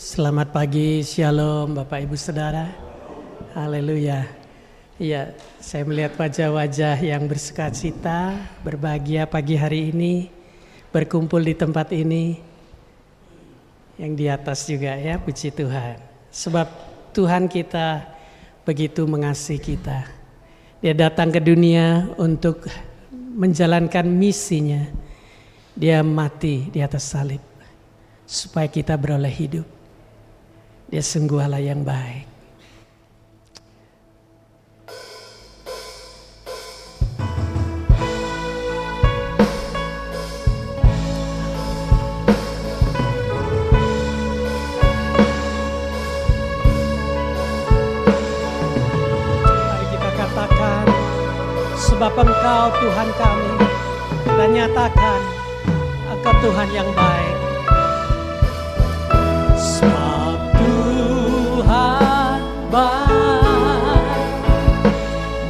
Selamat pagi, Shalom Bapak Ibu Saudara. Haleluya. Iya, saya melihat wajah-wajah yang bersukacita, berbahagia pagi hari ini, berkumpul di tempat ini. Yang di atas juga ya, puji Tuhan. Sebab Tuhan kita begitu mengasihi kita. Dia datang ke dunia untuk menjalankan misinya. Dia mati di atas salib supaya kita beroleh hidup. Dia sungguh Allah yang baik. Mari kita katakan, sebab Engkau Tuhan kami, kita nyatakan Engkau Tuhan yang baik.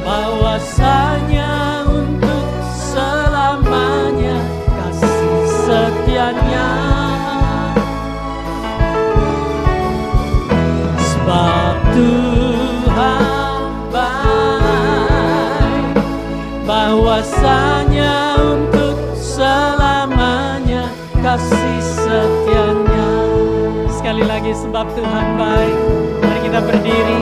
Bahwasanya untuk selamanya kasih setianya, sebab Tuhan baik, bahwasanya untuk selamanya kasih setianya. Sekali lagi, sebab Tuhan baik. Mari kita berdiri.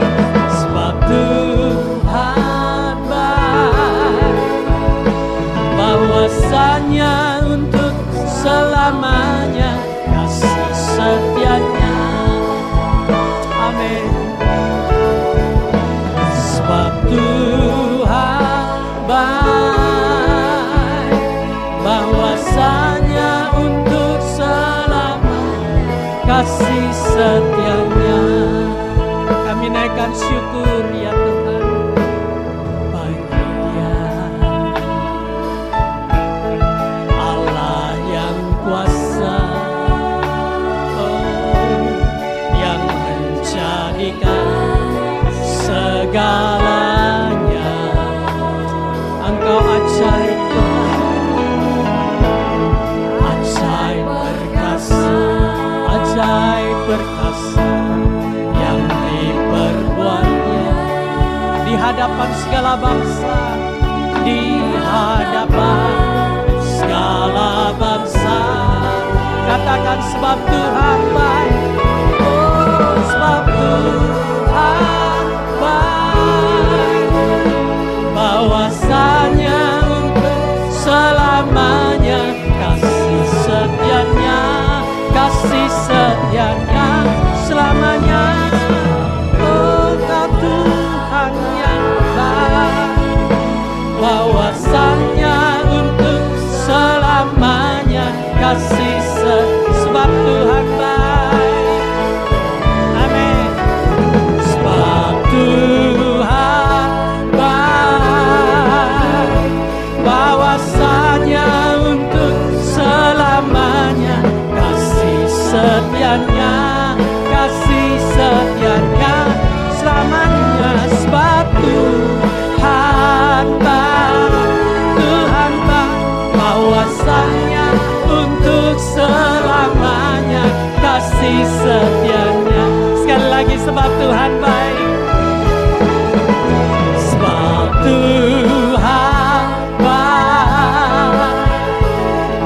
Sebab Tuhan baik, bahwasanya untuk selamanya kasih setianya. Amin. Sebab Tuhan baik, bahwasanya untuk selamanya kasih setianya. Kami naikkan syukur ya Tuhan bagi Dia, Allah yang kuasa, yang menjadikan segalanya. Engkau ajaib Tuhan, ajaib perkasa, ajaib perkasa yang diperbuatnya di hadapan segala bangsa, di hadapan segala bangsa. Katakan, sebab Tuhan baik, sebab Tuhan baik, bahwasanya untuk selamanya kasih setianya, kasih setianya selamanya. Engkau Tuhan yang baik, bahwasanya untuk selamanya kasih sebab Tuhan baik. Amin. Sebab Tuhan baik, bahwasanya untuk selamanya kasih setianya, kasih setianya selamanya. Sebab Tuhan baik, Tuhan baik, bahwasanya untuk selamanya kasih setianya. Sekali lagi, sebab Tuhan baik, sebab Tuhan baik,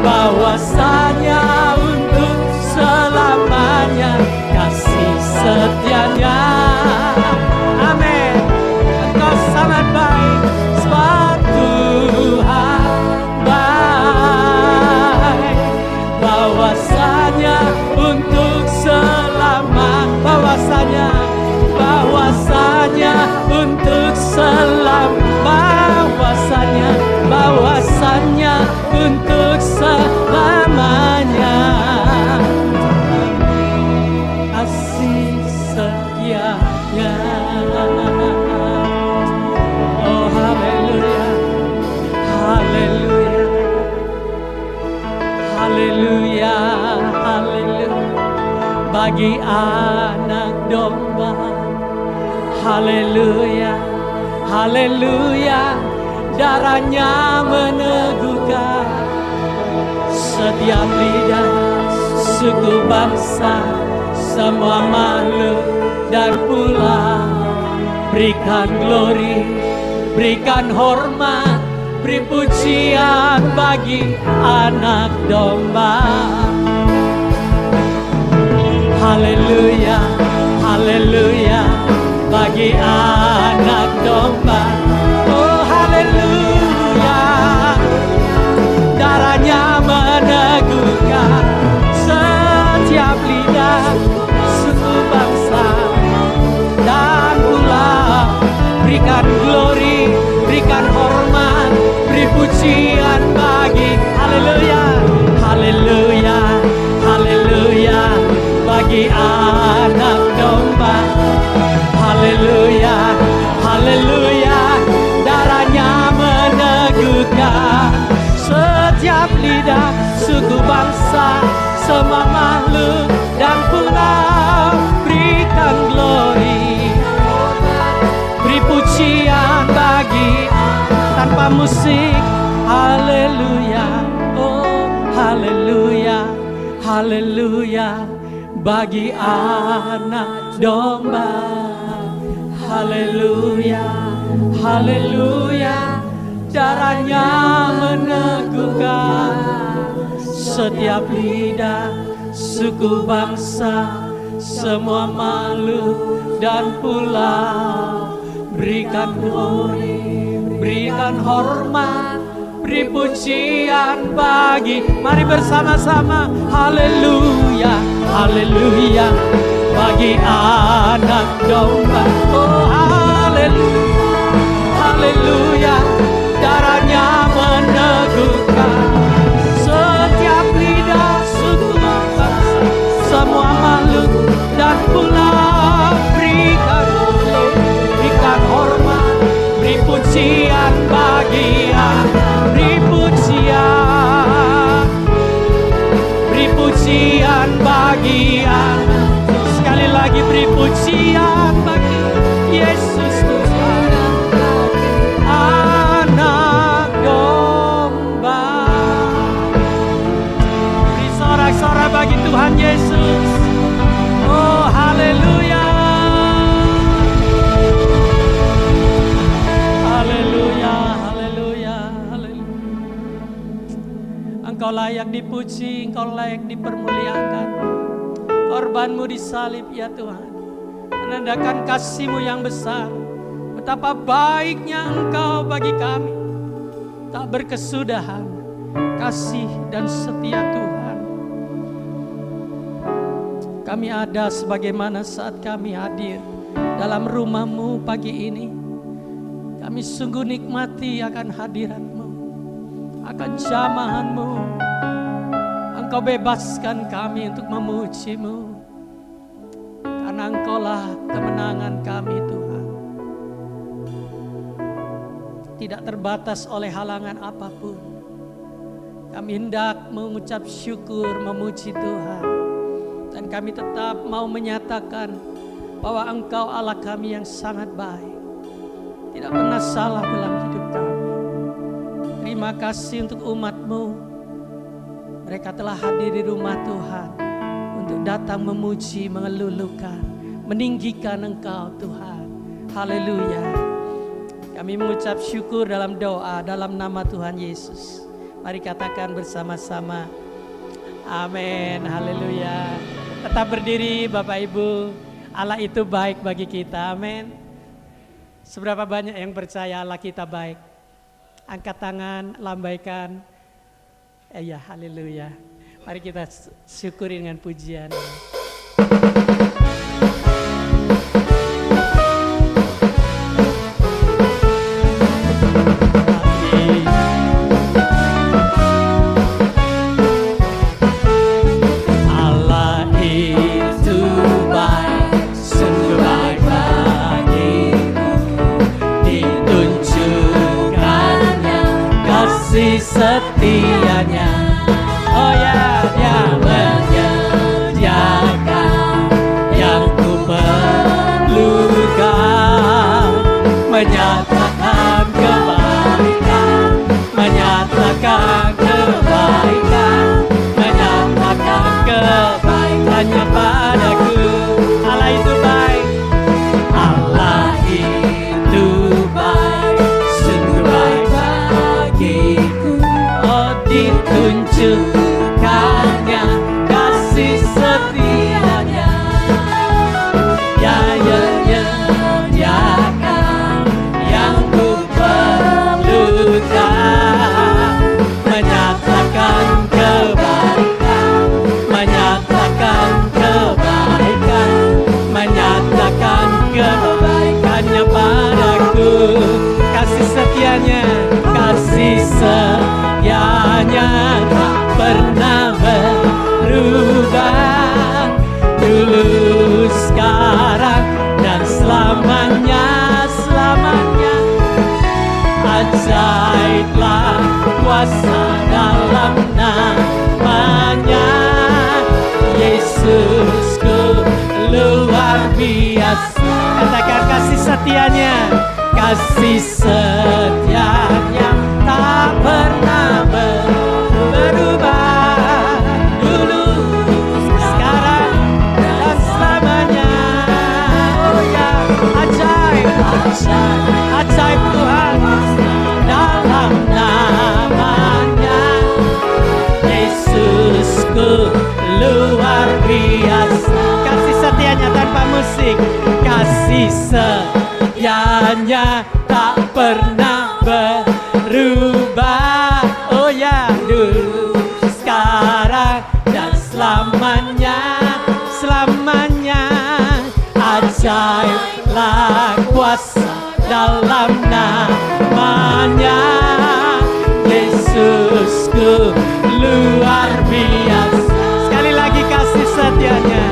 bahwasanya untuk selamanya kasih setianya. Amin. Engkau sangat baik, sebab Tuhan baik, bahwasanya untuk bahwasanya untuk bahwasanya untuk selamanya kasih setianya. Oh haleluya, haleluya, haleluya, haleluya. Bagi anak domba, haleluya, haleluya, darahnya meneguhkan setiap lidah, suku bangsa, semua makhluk dan pula berikan glory, berikan hormat, beri pujian bagi anak domba. Haleluya, haleluya, bagi anak domba. Oh haleluya, darahnya meneguhkan setiap lidah, suku bangsa dan pula berikan glory, berikan hormat, beri pujian bagi haleluya, haleluya, haleluya, bagi anak domba. Haleluya, haleluya, darahnya meneguhkan setiap lidah, suku bangsa, semua makhluk dan pula berikan glory, beri pujian bagi tanpa musik. Haleluya, oh haleluya, haleluya, bagi anak domba. Haleluya, haleluya, darahnya meneguhkan setiap lidah, suku bangsa, semua makhluk dan pula berikan glory, berikan hormat, beri pujian bagi. Mari bersama-sama haleluya, haleluya, bagi anak domba. Oh haleluya, haleluya, darahnya meneguhkan setiap lidah, suku bangsa, semua makhluk dan pula berikan hormat, beri pujian bagi beri pujian bagi sekali lagi, beri pujian bagi Yesus Tuhan, anak domba. Beri sorak-sorak bagi Tuhan Yesus. Oh haleluya, haleluya, haleluya, haleluya. Engkau layak dipuji, Engkau layak dipermuliakan. Korbanmu disalib ya Tuhan, menandakan kasih-Mu yang besar. Betapa baiknya Engkau bagi kami, tak berkesudahan kasih dan setia Tuhan. Kami ada sebagaimana saat kami hadir dalam rumah-Mu pagi ini. Kami sungguh nikmati akan hadirat-Mu, akan jamahan-Mu. Engkau bebaskan kami untuk memuji-Mu, karena Engkaulah kemenangan kami Tuhan. Tidak terbatas oleh halangan apapun, kami hendak mengucap syukur, memuji Tuhan. Dan kami tetap mau menyatakan bahwa Engkau Allah kami yang sangat baik, tidak pernah salah dalam hidup kami. Terima kasih untuk umat-Mu. Mereka telah hadir di rumah Tuhan untuk datang memuji, mengelulukan, meninggikan Engkau Tuhan. Haleluya. Kami mengucap syukur dalam doa dalam nama Tuhan Yesus. Mari katakan bersama-sama. Amin. Haleluya. Tetap berdiri Bapak Ibu. Allah itu baik bagi kita. Amin. Seberapa banyak yang percaya Allah kita baik? Angkat tangan, lambaikan. Ya, haleluya. Mari kita syukuri dengan pujian. Allah itu baik, sungguh baik bagiku. Ditunjukkannya kasih setianya. Oh ya, Dia menyediakan yang ku perlukan, menyatakan kebaikan, menyatakan kebaikan, menyatakan kebaikannya padaku. tunjukkannya kasih setianya. Ya menyediakan yang ku perlukan, menyatakan kebaikan, menyatakan kebaikan, menyatakan kebaikannya padaku. Kasih setianya tak pernah berubah, dulu, sekarang, dan selamanya. Ajaiblah kuasa dalam namanya, Yesusku luar biasa. Katakan kasih setianya tak pernah berubah, dulu, sekarang, dan selamanya. Oh ya, ajaib Tuhan dalam namanya, Yesusku luar biasa. Kasih setianya tanpa musik, kasih setianya tak pernah berubah. Oh ya, dulu, sekarang, dan selamanya. Ajaiblah kuasa dalam namanya, Yesusku luar biasa. Sekali lagi kasih setianya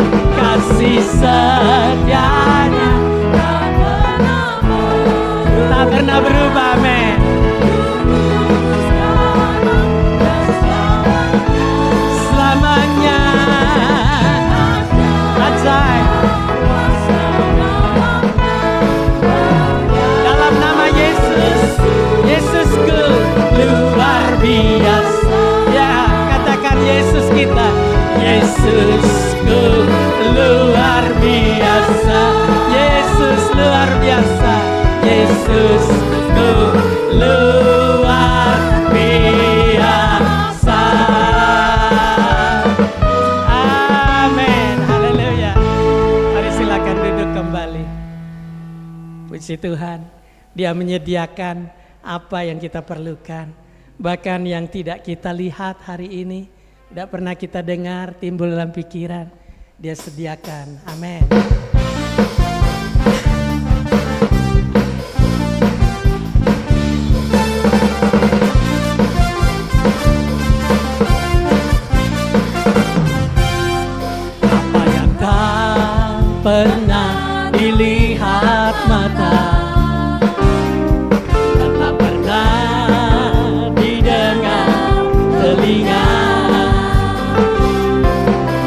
tak pernah berubah, men. Selamanya. Ajaib dalam nama Yesus, Yesusku luar biasa. Ya, katakan Yesus kita, Yesusku luar biasa, Yesus luar biasa, Yesusku luar biasa. Amin, haleluya. Mari silakan duduk kembali. Puji Tuhan, Dia menyediakan apa yang kita perlukan, bahkan yang tidak kita lihat hari ini, tidak pernah kita dengar, timbul dalam pikiran, Dia sediakan. Amin. Apa yang tak pernah dilihat mata, dan tak pernah didengar telinga,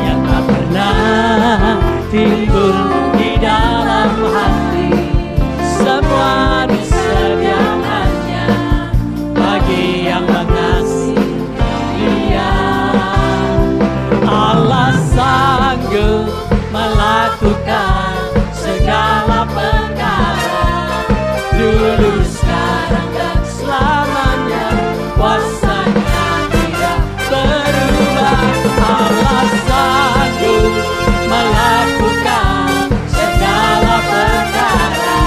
yang tak pernah timbul di dalam hati, semua disediakannya bagi yang mengasihi Dia. Allah sanggup melakukan segala perkara, dulu, sekarang, dan selamanya. Kuasanya tidak berubah. Allah sanggup melakukan segala perkara,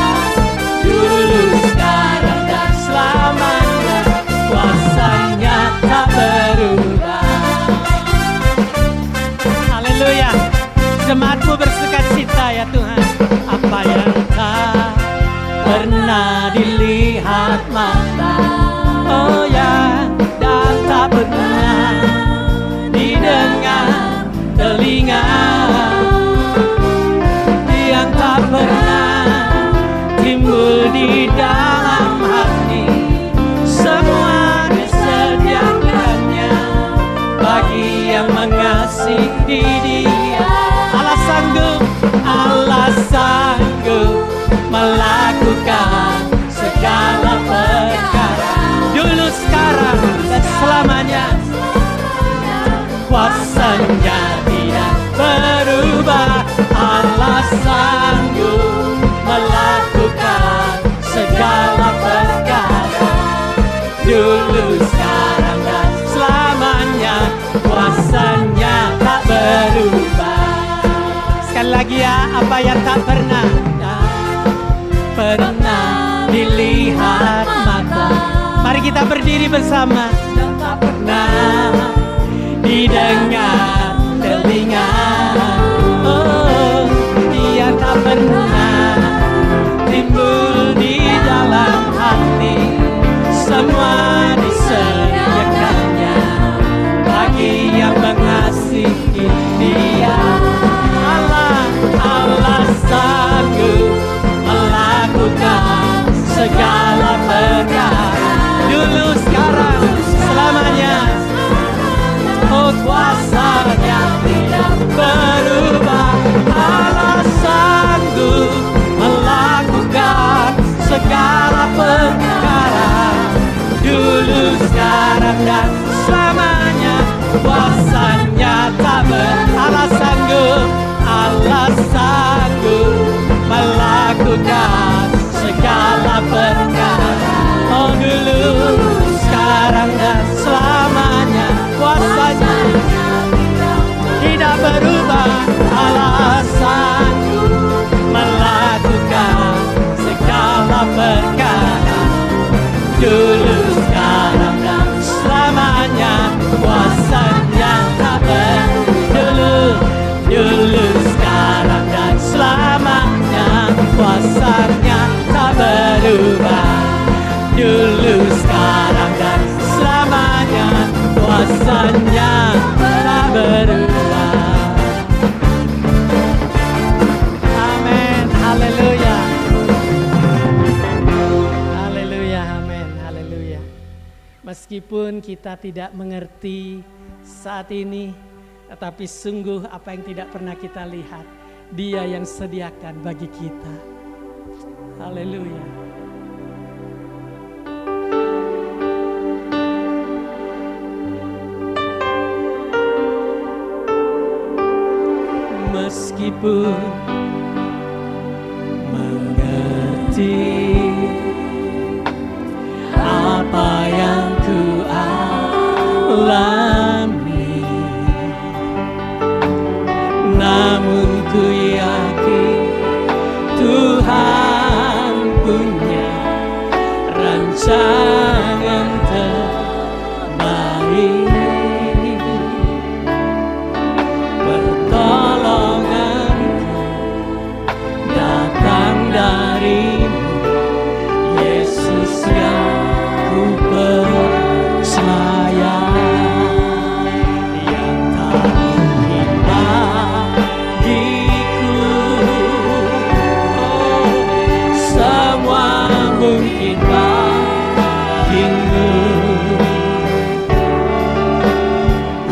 dulu, sekarang, dan selamanya. Kuasanya tak berubah. Haleluya. Jemaatmu bersukacita ya Tuhan. Apa yang tak pernah dilihat mata, oh ya, dan tak pernah didengar telinga, yang tak pernah timbul di dalam hati, semua disediakannya bagi yang mengasihi Dia. Allah sanggup melakukan segala perkara, dulu, sekarang, dan selamanya. Kuasanya tidak berubah. Allah sanggup melakukan segala perkara, dulu, sekarang, dan selamanya. apa yang tak pernah dilihat mata. Mari kita berdiri bersama. Tak pernah didengar telinga. Oh, dia tak pernah timbul di dalam hati. Semua disediakannya bagi yang mengasihi dia. Allah sanggup melakukan segala perkara, dulu, sekarang, selamanya. Oh, kuasanya tidak berubah. Allah sanggup melakukan segala perkara, dulu, sekarang, dan selamanya. Kuasanya tak Allah sanggup melakukan segala perkara. Oh, dulu, sekarang, dan selamanya. Kuasanya tidak berubah. Allah sanggup melakukan segala perkara, dulu, sekarang, dan selamanya. Kuasanya tak berubah. Dulu, sekarang, dan selamanya. Kuasanya tak berubah. Dulu, sekarang, dan selamanya. Kuasanya tak berubah. Amin. Haleluya. Haleluya. Amin. Haleluya. Meskipun kita tidak mengerti saat ini, tetapi sungguh apa yang tidak pernah kita lihat, Dia yang sediakan bagi kita. Haleluya. Meskipun mengerti apa yang ku alami, namun ku yakin Tuhan punya rancangan terbaik. Pertolonganku datang darimu, Yesus yang ku percaya. Mungkin bagimu,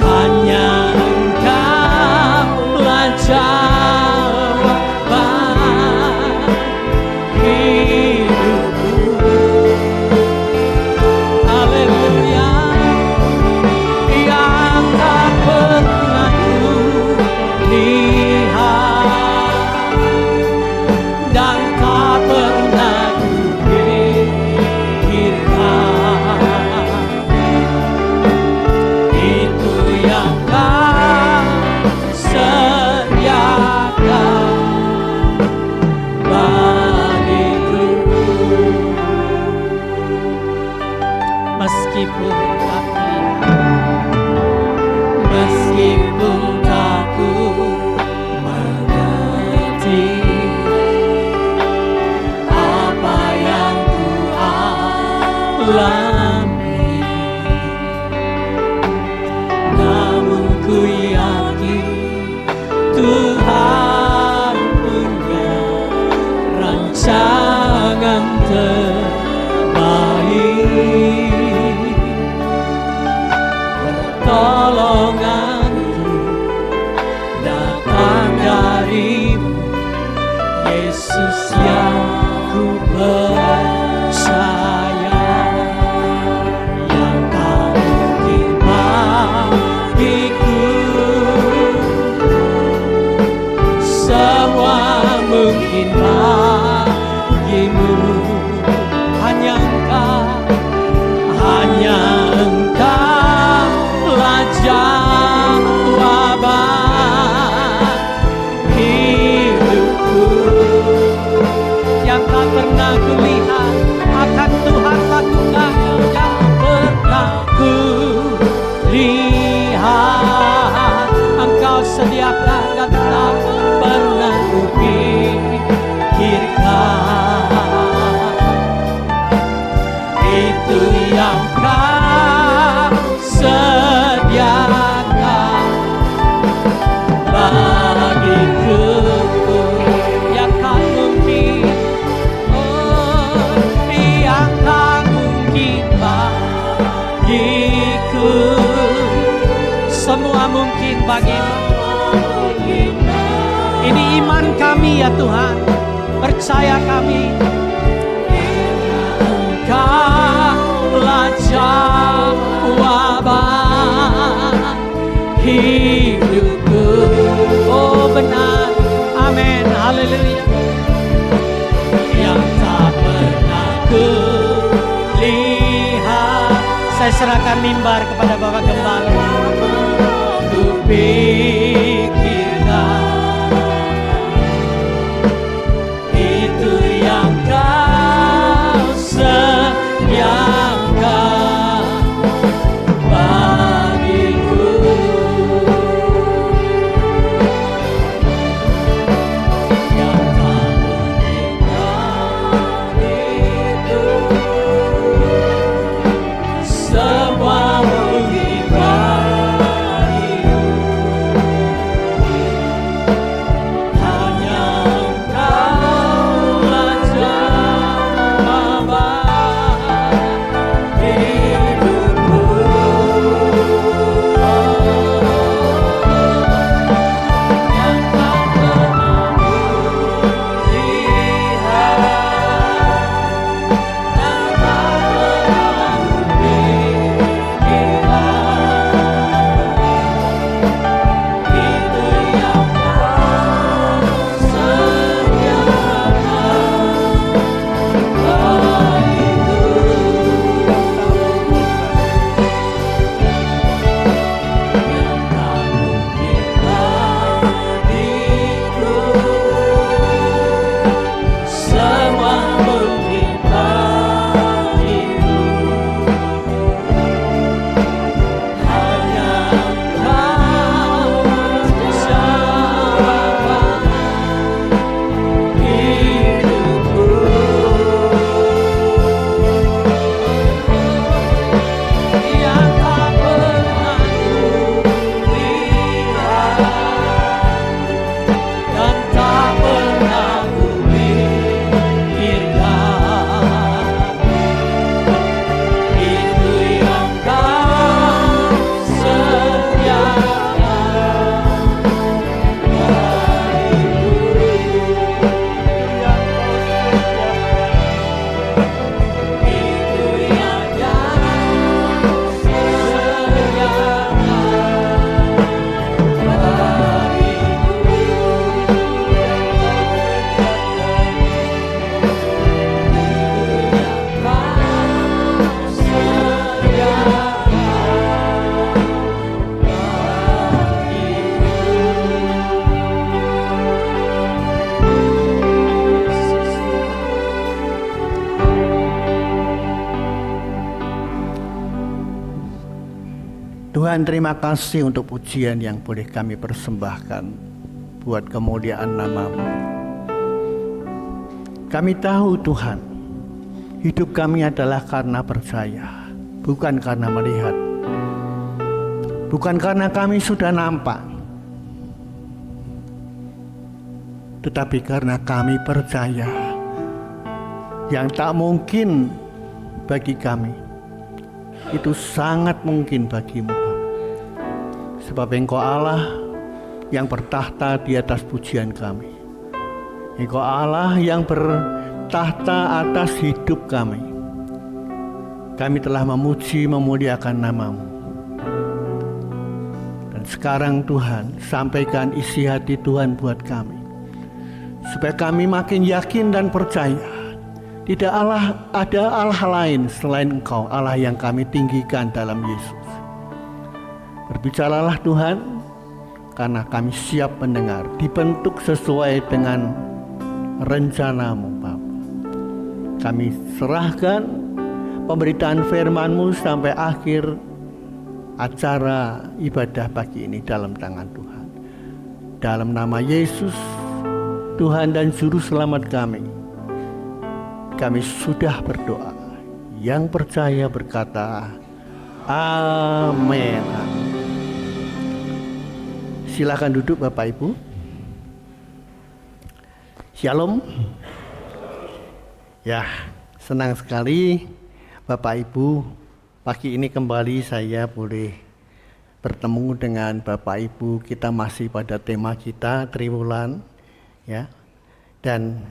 hanya Engkaulah jawaban hidupku. Haleluya. Yang tak pernah ku lihat dan tak pernah meskipun tak ku mengerti apa yang ku alami, namun ku yakin Tuhan punya rancangan terbaik. Pertolonganku datang darimu, Yesus yang ku percaya. Yang tak mungkin bagiku, semua mungkin bagimu. Hanya Engkau jawaban hidup. Semua mungkin bagimu. Ini iman kami ya Tuhan. Percaya kami. Engkaulah jawaban hidupku. Oh benar. Amin. Haleluya. Yang tak pernah ku lihat. Saya serahkan mimbar kepada Bapak Gembala. Ku pikirkan itu yang kau sediakan bagiku. Yang tak berikan itu semua mungkin bagiku. Hanya Engkaulah jawaban hidupku. Yang tak pernah kulihat, yang tak pernah kupikirkan, itu yang kau sediakan Tuhan, terima kasih untuk pujian yang boleh kami persembahkan buat kemuliaan nama-Mu. Kami tahu Tuhan, hidup kami adalah karena percaya, bukan karena melihat. Bukan karena kami sudah nampak, tetapi karena kami percaya yang tak mungkin bagi kami, itu sangat mungkin bagimu. Sebab Engkau Allah yang bertahta di atas pujian kami. Engkau Allah yang bertahta atas hidup kami. Kami telah memuji memuliakan nama-Mu. Dan sekarang Tuhan, sampaikan isi hati Tuhan buat kami, supaya kami makin yakin dan percaya tidak ada Allah lain selain Engkau, Allah yang kami tinggikan dalam Yesus. Berbicaralah Tuhan, karena kami siap mendengar, dibentuk sesuai dengan rencana-Mu Bapa. Kami serahkan pemberitaan firman-Mu sampai akhir acara ibadah pagi ini dalam tangan Tuhan. Dalam nama Yesus, Tuhan dan Juru Selamat kami sudah berdoa. Yang percaya berkata, amin. Silakan duduk Bapak Ibu. Shalom. Ya, senang sekali Bapak Ibu, pagi ini kembali saya boleh bertemu dengan Bapak Ibu. Kita masih pada tema kita Triwulan, ya. Dan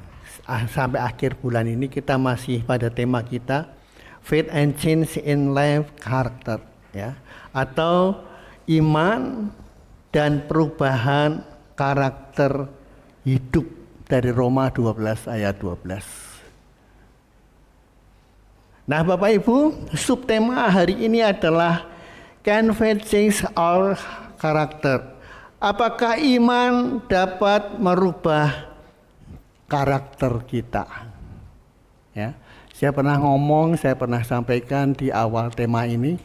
sampai akhir bulan ini kita masih pada tema kita Faith and Change in Life Character, ya, atau iman dan perubahan karakter hidup dari Roma 12 ayat 12. Nah, Bapak Ibu, subtema hari ini adalah Can faith change our character? Apakah iman dapat merubah karakter kita? Ya, saya pernah ngomong, saya pernah sampaikan di awal tema ini.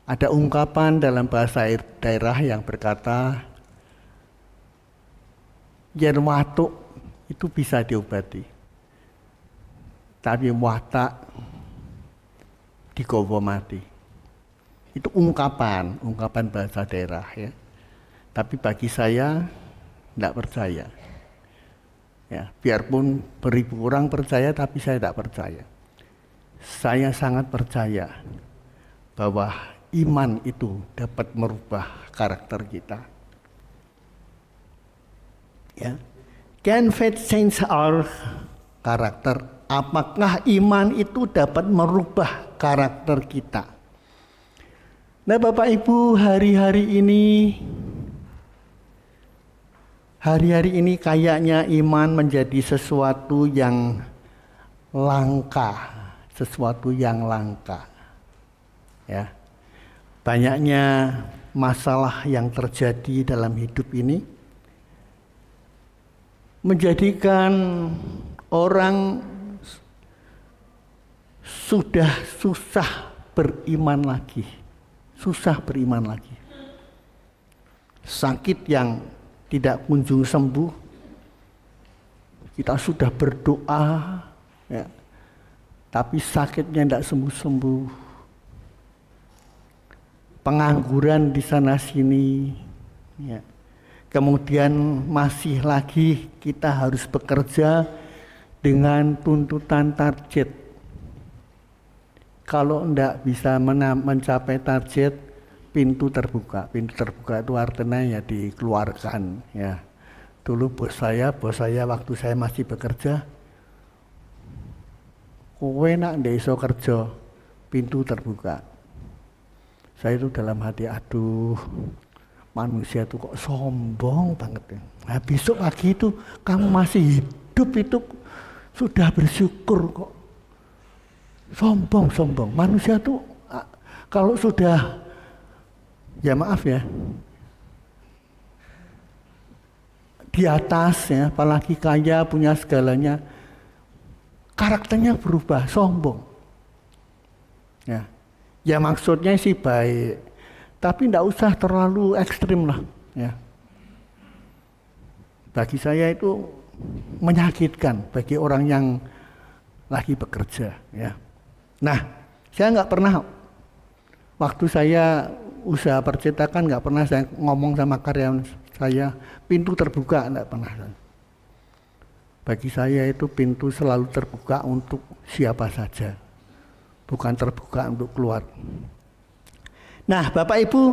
Ada ungkapan dalam bahasa daerah yang berkata, yen watuk itu bisa diobati, tapi watak digawa mati. Itu ungkapan bahasa daerah, ya. Tapi bagi saya tidak percaya. Ya, biarpun beribu orang percaya, tapi saya tidak percaya. Saya sangat percaya bahwa iman itu dapat merubah karakter kita. Ya. Can faith change our character? Apakah iman itu dapat merubah karakter kita? Nah, Bapak Ibu, hari-hari ini kayaknya iman menjadi sesuatu yang langka, ya. Banyaknya masalah yang terjadi dalam hidup ini menjadikan orang sudah susah beriman lagi. Sakit yang tidak kunjung sembuh, kita sudah berdoa, ya, tapi sakitnya tidak sembuh-sembuh. Pengangguran di sana sini, ya. Kemudian masih lagi kita harus bekerja dengan tuntutan target. Kalau tidak bisa mencapai target, pintu terbuka. Pintu terbuka itu artinya ya dikeluarkan, ya. Dulu bos saya waktu saya masih bekerja, kowe nak ndak iso kerja, pintu terbuka. Saya itu dalam hati, aduh, manusia itu kok sombong banget ya. Nah, besok pagi itu kamu masih hidup itu sudah bersyukur kok. Sombong. Manusia tuh kalau sudah, ya maaf ya, di atas ya, apalagi kaya punya segalanya, karakternya berubah, sombong. Ya maksudnya sih baik, tapi tidak usah terlalu ekstrim lah. Ya. Bagi saya itu menyakitkan bagi orang yang lagi bekerja. Ya. Nah, saya nggak pernah, waktu saya usaha percetakan nggak pernah saya ngomong sama karyawan saya, pintu terbuka, nggak pernah. Bagi saya itu pintu selalu terbuka untuk siapa saja, bukan terbuka untuk keluar. Nah, Bapak Ibu,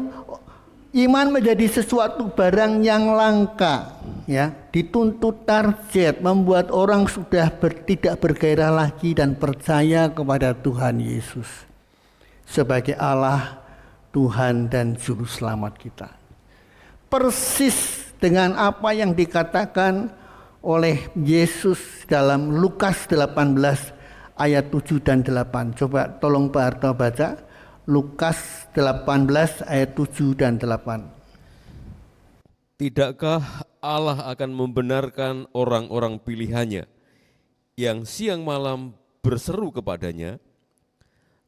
iman menjadi sesuatu barang yang langka, ya, dituntut target, membuat orang sudah tidak bergairah lagi dan percaya kepada Tuhan Yesus sebagai Allah, Tuhan dan Juru Selamat kita. Persis dengan apa yang dikatakan oleh Yesus dalam Lukas 18 ayat 7 dan 8. Coba tolong Pak Harto baca Lukas 18 ayat 7 dan 8. Tidakkah Allah akan membenarkan orang-orang pilihannya yang siang malam berseru kepadanya?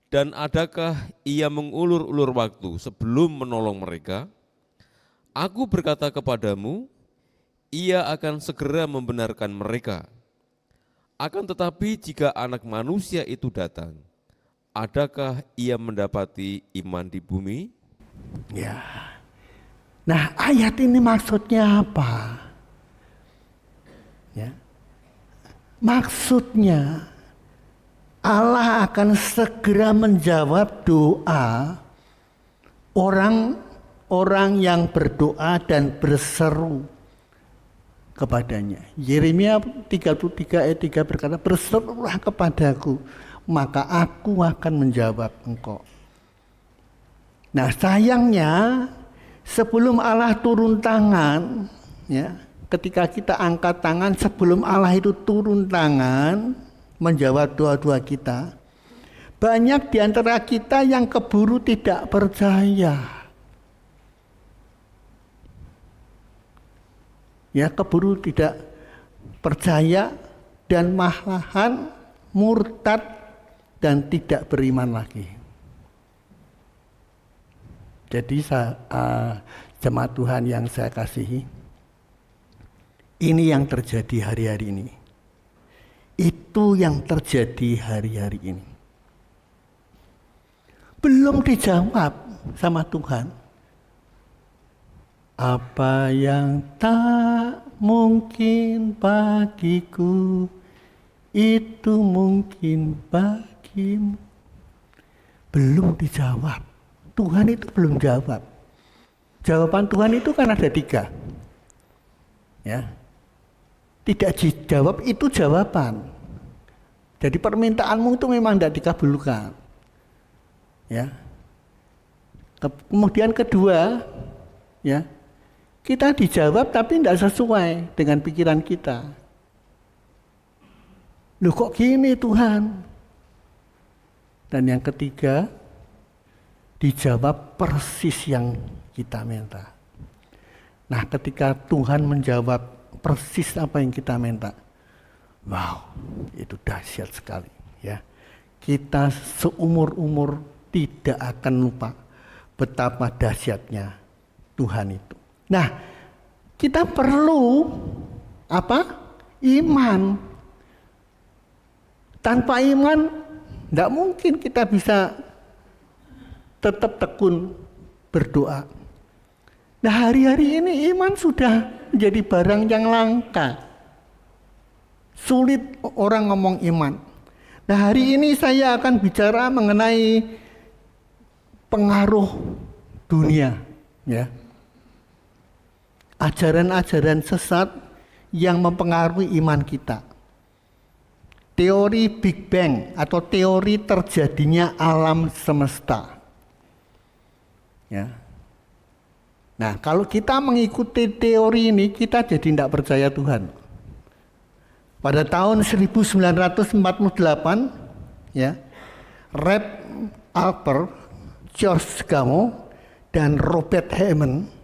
Dan adakah ia mengulur-ulur waktu sebelum menolong mereka? Aku berkata kepadamu, ia akan segera membenarkan mereka. Akan tetapi jika Anak Manusia itu datang, adakah ia mendapati iman di bumi? Ya. Nah, ayat ini maksudnya apa? Ya. Maksudnya Allah akan segera menjawab doa orang yang berdoa dan berseru kepadanya. Yeremia 33 ayat 3 berkata, berserulah kepadaku, maka aku akan menjawab engkau. Nah sayangnya sebelum Allah turun tangan, ya, ketika kita angkat tangan, sebelum Allah itu turun tangan menjawab doa-doa kita, banyak di antara kita yang keburu tidak percaya. Ya, keburu tidak percaya dan malahan murtad dan tidak beriman lagi. Jadi jemaat Tuhan yang saya kasihi, ini yang terjadi hari-hari ini. Itu yang terjadi hari-hari ini. Belum dijawab sama Tuhan. Apa yang tak mungkin bagiku, itu mungkin bagimu. Belum dijawab. Tuhan itu belum jawab. Jawaban Tuhan itu kan ada 3. Ya. Tidak dijawab itu jawaban. Jadi permintaanmu itu memang tidak dikabulkan. Ya. Kemudian kedua, ya, kita dijawab tapi tidak sesuai dengan pikiran kita. Loh kok gini Tuhan? Dan yang ketiga, dijawab persis yang kita minta. Nah ketika Tuhan menjawab persis apa yang kita minta, wow, itu dahsyat sekali. Ya, kita seumur-umur tidak akan lupa betapa dahsyatnya Tuhan itu. Nah, kita perlu apa? Iman. Tanpa iman, tidak mungkin kita bisa tetap tekun berdoa. Nah, hari-hari ini iman sudah menjadi barang yang langka. Sulit orang ngomong iman. Nah, hari ini saya akan bicara mengenai pengaruh dunia, ya. Ajaran-ajaran sesat yang mempengaruhi iman kita. Teori Big Bang atau teori terjadinya alam semesta. Ya. Nah, kalau kita mengikuti teori ini, kita jadi tidak percaya Tuhan. Pada tahun 1948, ya, Reb Alpert, George Gamow, dan Robert Heyman,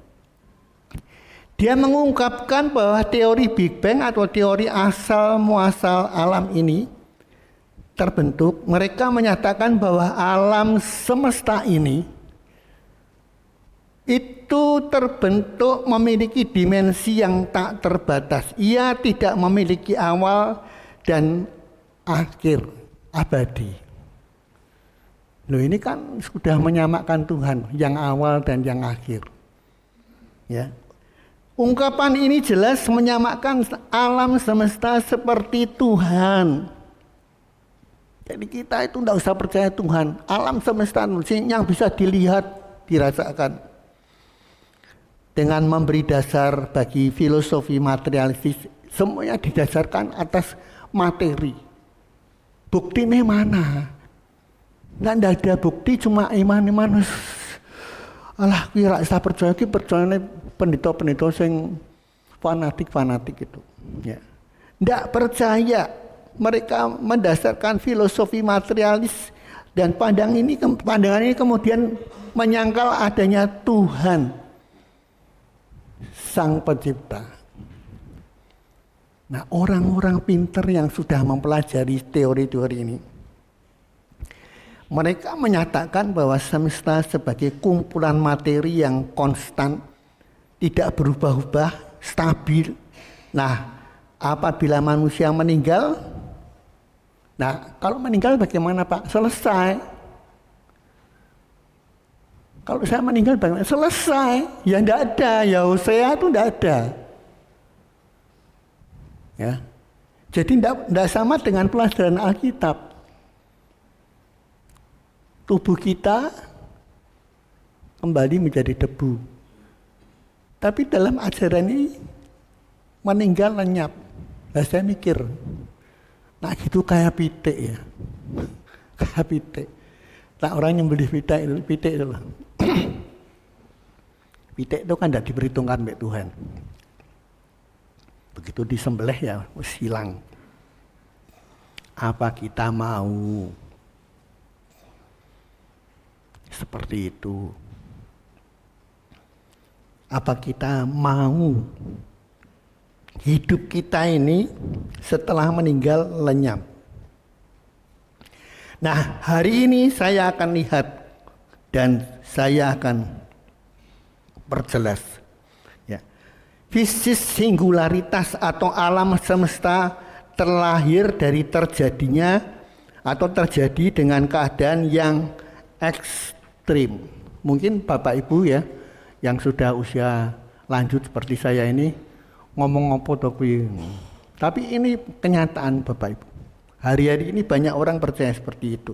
dia mengungkapkan bahwa teori Big Bang atau teori asal muasal alam ini terbentuk. Mereka menyatakan bahwa alam semesta ini itu terbentuk memiliki dimensi yang tak terbatas. Ia tidak memiliki awal dan akhir abadi. Loh, ini kan sudah menyamakan Tuhan, yang awal dan yang akhir. Ya. Ungkapan ini jelas menyamakan alam semesta seperti Tuhan. Jadi kita itu tidak usah percaya Tuhan. Alam semesta yang bisa dilihat, dirasakan. Dengan memberi dasar bagi filosofi materialistis, semuanya didasarkan atas materi. Buktinya mana? Nggak ada bukti, cuma iman-iman. Alah, kira saya percaya pendeta-pendeta yang fanatik itu. Ya. Nggak percaya. Mereka mendasarkan filosofi materialis dan pandangan ini kemudian menyangkal adanya Tuhan, Sang Pencipta. Nah, orang-orang pintar yang sudah mempelajari teori-teori ini, mereka menyatakan bahwa semesta sebagai kumpulan materi yang konstan, tidak berubah-ubah, stabil. Nah, apabila manusia meninggal, nah kalau meninggal bagaimana Pak? Selesai. Kalau saya meninggal bagaimana? Selesai. Ya tidak ada. Ya Hosea itu tidak ada. Ya. Jadi tidak sama dengan pelajaran Alkitab. Tubuh kita kembali menjadi debu. Tapi dalam ajaran ini meninggal lenyap. Nah, saya mikir, nah gitu kayak pitik ya. Kayak pitik. Nah, orang yang beli pitik itu loh. Pitik itu kan tidak diperhitungkan oleh Tuhan. Begitu disembelih ya wis hilang. Apa kita mau seperti itu? Apa kita mau hidup kita ini setelah meninggal lenyap? Nah, hari ini saya akan lihat dan saya akan perjelas. Ya. Fisis singularitas atau alam semesta terlahir dari terjadinya atau terjadi dengan keadaan yang ekstrim. Mungkin Bapak Ibu ya yang sudah usia lanjut seperti saya ini ngomong apa tapi ini kenyataan Bapak Ibu. Hari-hari ini banyak orang percaya seperti itu.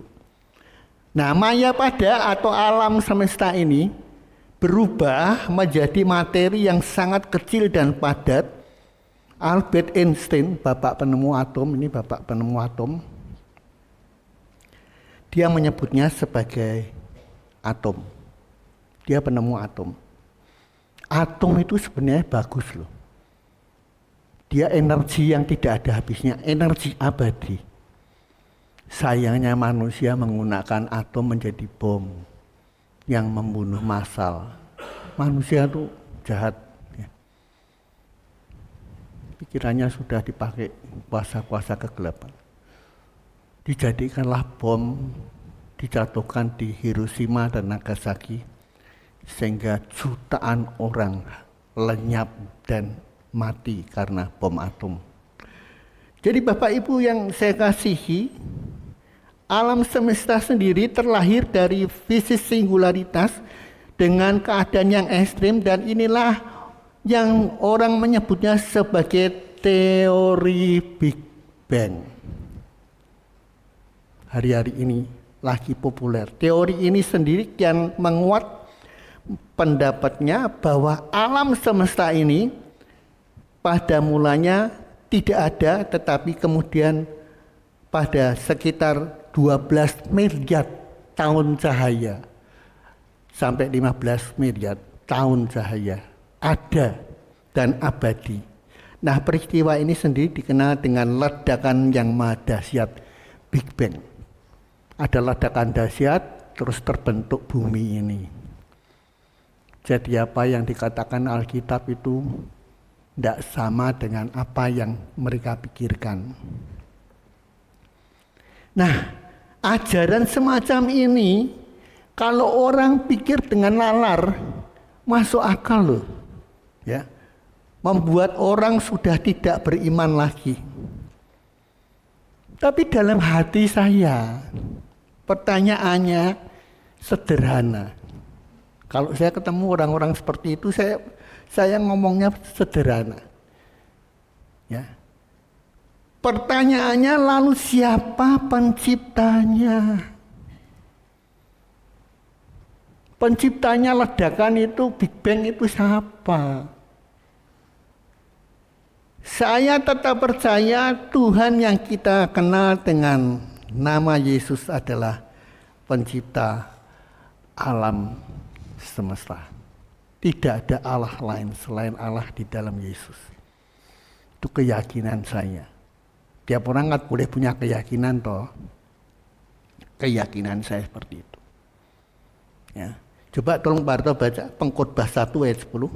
Nah, maya pada atau alam semesta ini berubah menjadi materi yang sangat kecil dan padat. Albert Einstein, bapak penemu atom, dia menyebutnya sebagai atom. Dia penemu atom. Atom itu sebenarnya bagus loh. Dia energi yang tidak ada habisnya, energi abadi. Sayangnya manusia menggunakan atom menjadi bom yang membunuh massal. Manusia itu jahat. Ya. Pikirannya sudah dipakai kuasa-kuasa kegelapan. Dijadikanlah bom, dijatuhkan di Hiroshima dan Nagasaki, sehingga jutaan orang lenyap dan mati karena bom atom. Jadi Bapak Ibu yang saya kasihi, alam semesta sendiri terlahir dari fisis singularitas dengan keadaan yang ekstrim, dan inilah yang orang menyebutnya sebagai teori Big Bang. Hari-hari ini lagi populer. Teori ini sendiri yang menguat pendapatnya bahwa alam semesta ini pada mulanya tidak ada, tetapi kemudian pada sekitar 12 miliar tahun cahaya sampai 15 miliar tahun cahaya ada dan abadi. Nah, peristiwa ini sendiri dikenal dengan ledakan yang maha dahsyat, Big Bang. Ada ledakan dahsyat terus terbentuk bumi ini. Jadi apa yang dikatakan Alkitab itu tidak sama dengan apa yang mereka pikirkan. Nah, ajaran semacam ini kalau orang pikir dengan nalar masuk akal loh. Ya. Membuat orang sudah tidak beriman lagi. Tapi dalam hati saya pertanyaannya sederhana. Kalau saya ketemu orang-orang seperti itu, saya ngomongnya sederhana. Ya. Pertanyaannya lalu siapa penciptanya? Penciptanya ledakan itu, Big Bang itu siapa? Saya tetap percaya Tuhan yang kita kenal dengan nama Yesus adalah pencipta alam semesta. Tidak ada Allah lain selain Allah di dalam Yesus. Itu keyakinan saya. Tiap orang kan boleh punya keyakinan toh. Keyakinan saya seperti itu. Ya. Coba tolong Pak Arto baca Pengkhotbah 1 ayat 10.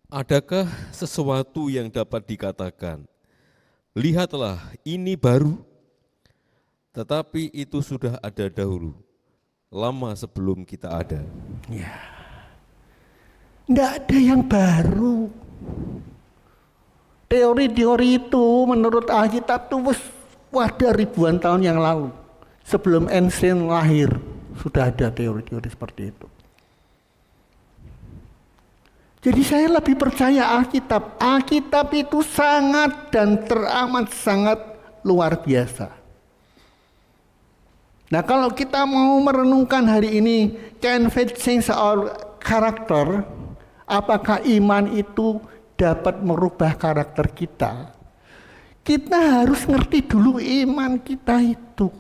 Adakah sesuatu yang dapat dikatakan, lihatlah ini baru, tetapi itu sudah ada dahulu, lama sebelum kita ada. Ya. Tidak ada yang baru. Teori-teori itu menurut Alkitab itu ada ribuan tahun yang lalu. Sebelum Einstein lahir sudah ada teori-teori seperti itu. Jadi saya lebih percaya Alkitab. Alkitab itu sangat dan teramat sangat luar biasa. Nah, kalau kita mau merenungkan hari ini, can faith change our character? Apakah iman itu dapat merubah karakter kita? Kita harus ngerti dulu iman kita itu.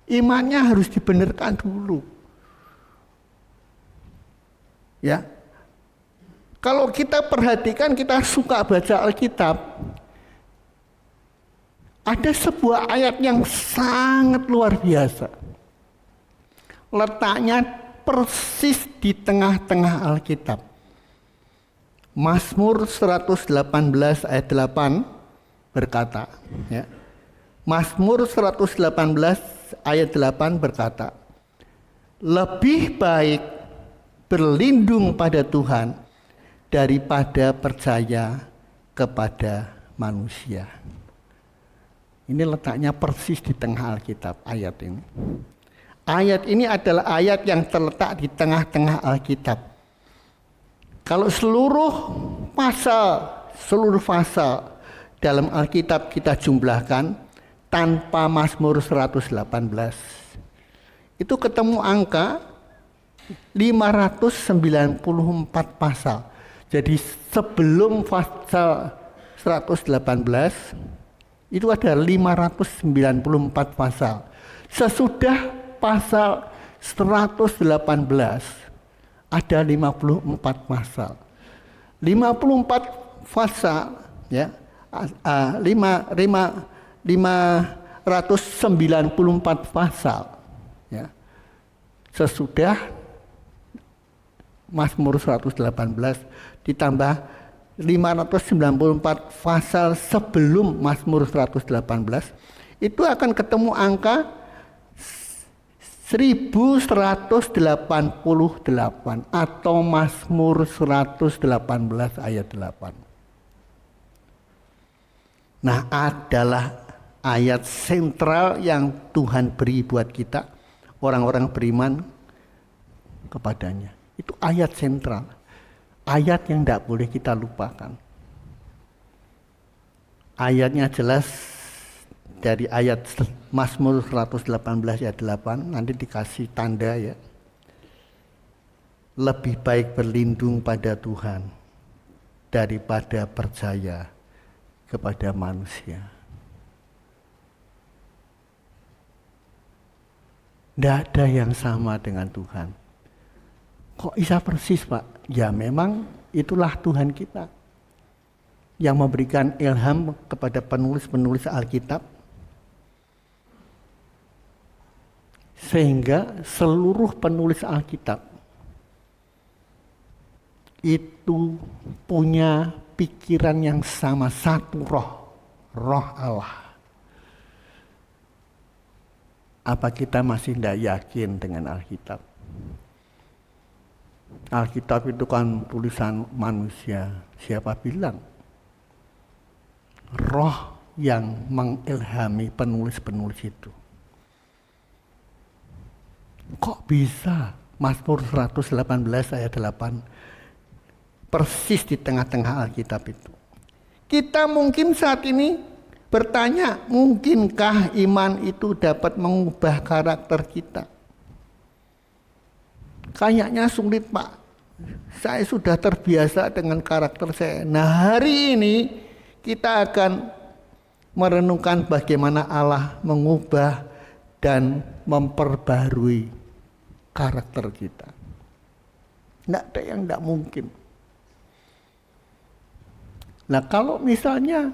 Imannya harus dibenarkan dulu. Ya. Kalau kita perhatikan, kita suka baca Alkitab, ada sebuah ayat yang sangat luar biasa. Letaknya persis di tengah-tengah Alkitab. Mazmur 118 ayat 8 berkata, ya. Mazmur 118 ayat 8 berkata, lebih baik berlindung pada Tuhan daripada percaya kepada manusia. Ini letaknya persis di tengah Alkitab ayat ini. Ayat ini adalah ayat yang terletak di tengah-tengah Alkitab. Kalau seluruh pasal dalam Alkitab kita jumlahkan tanpa Mazmur 118, itu ketemu angka 594 pasal. Jadi sebelum pasal 118 itu ada 594 pasal. Sesudah pasal 118 ada 54 pasal. 54 pasal ya. 594 pasal ya. Sesudah Mazmur 118 ditambah 594 pasal sebelum Mazmur 118 itu akan ketemu angka 1188 atau Mazmur 118 ayat 8. Nah, adalah ayat sentral yang Tuhan beri buat kita orang-orang beriman kepadanya. Itu ayat sentral. Ayat yang tidak boleh kita lupakan. Ayatnya jelas dari ayat Mazmur 118 ayat 8, nanti dikasih tanda ya. Lebih baik berlindung pada Tuhan daripada percaya kepada manusia. Tidak ada yang sama dengan Tuhan. Kok bisa persis, Pak? Ya memang itulah Tuhan kita yang memberikan ilham kepada penulis-penulis Alkitab sehingga seluruh penulis Alkitab itu punya pikiran yang sama, satu roh Allah. Apa kita masih tidak yakin dengan Alkitab? Alkitab itu kan tulisan manusia. Siapa bilang? Roh yang mengilhami penulis-penulis itu. Kok bisa Mazmur 118 ayat 8 persis di tengah-tengah Alkitab itu? Kita mungkin saat ini bertanya, mungkinkah iman itu dapat mengubah karakter kita? Kayaknya sulit, Pak. Saya sudah terbiasa dengan karakter saya. Nah, hari ini kita akan merenungkan bagaimana Allah mengubah dan memperbarui karakter kita. Tidak ada yang tidak mungkin. Nah, kalau misalnya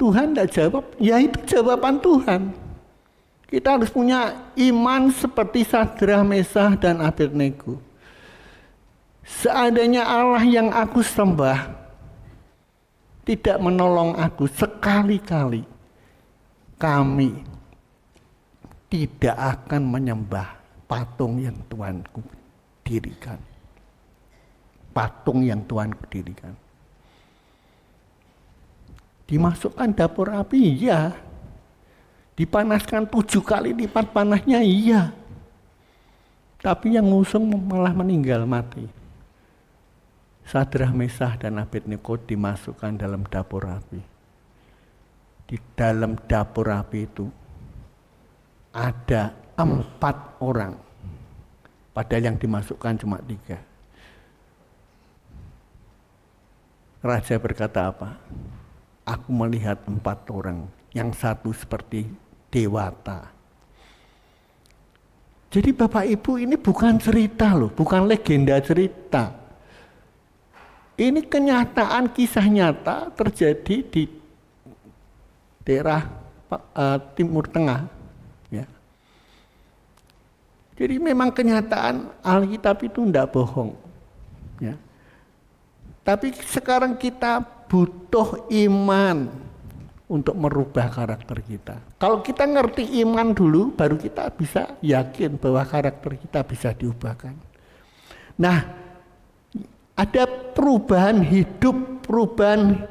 Tuhan tidak jawab, ya itu jawaban Tuhan. Kita harus punya iman seperti Sadrah, Mesah, dan Abednego. Seandainya Allah yang aku sembah tidak menolong aku sekali-kali, kami tidak akan menyembah patung yang Tuhanku dirikan. Patung yang Tuhanku dirikan. Dimasukkan dapur api, iya. Dipanaskan 7 kali lipat panasnya, iya. Tapi yang ngusung malah meninggal mati. Sadrah, Mesah, dan Abednego dimasukkan dalam dapur api. Di dalam dapur api itu ada 4 orang. Padahal yang dimasukkan cuma 3. Raja berkata apa? Aku melihat 4 orang, yang satu seperti dewata. Jadi Bapak Ibu, ini bukan cerita loh, bukan legenda cerita. Ini kenyataan, kisah nyata terjadi di daerah Timur Tengah. Ya. Jadi memang kenyataan Alkitab itu tidak bohong. Ya. Tapi sekarang kita butuh iman untuk merubah karakter kita. Kalau kita ngerti iman dulu, baru kita bisa yakin bahwa karakter kita bisa diubahkan. Nah, ada perubahan hidup, perubahan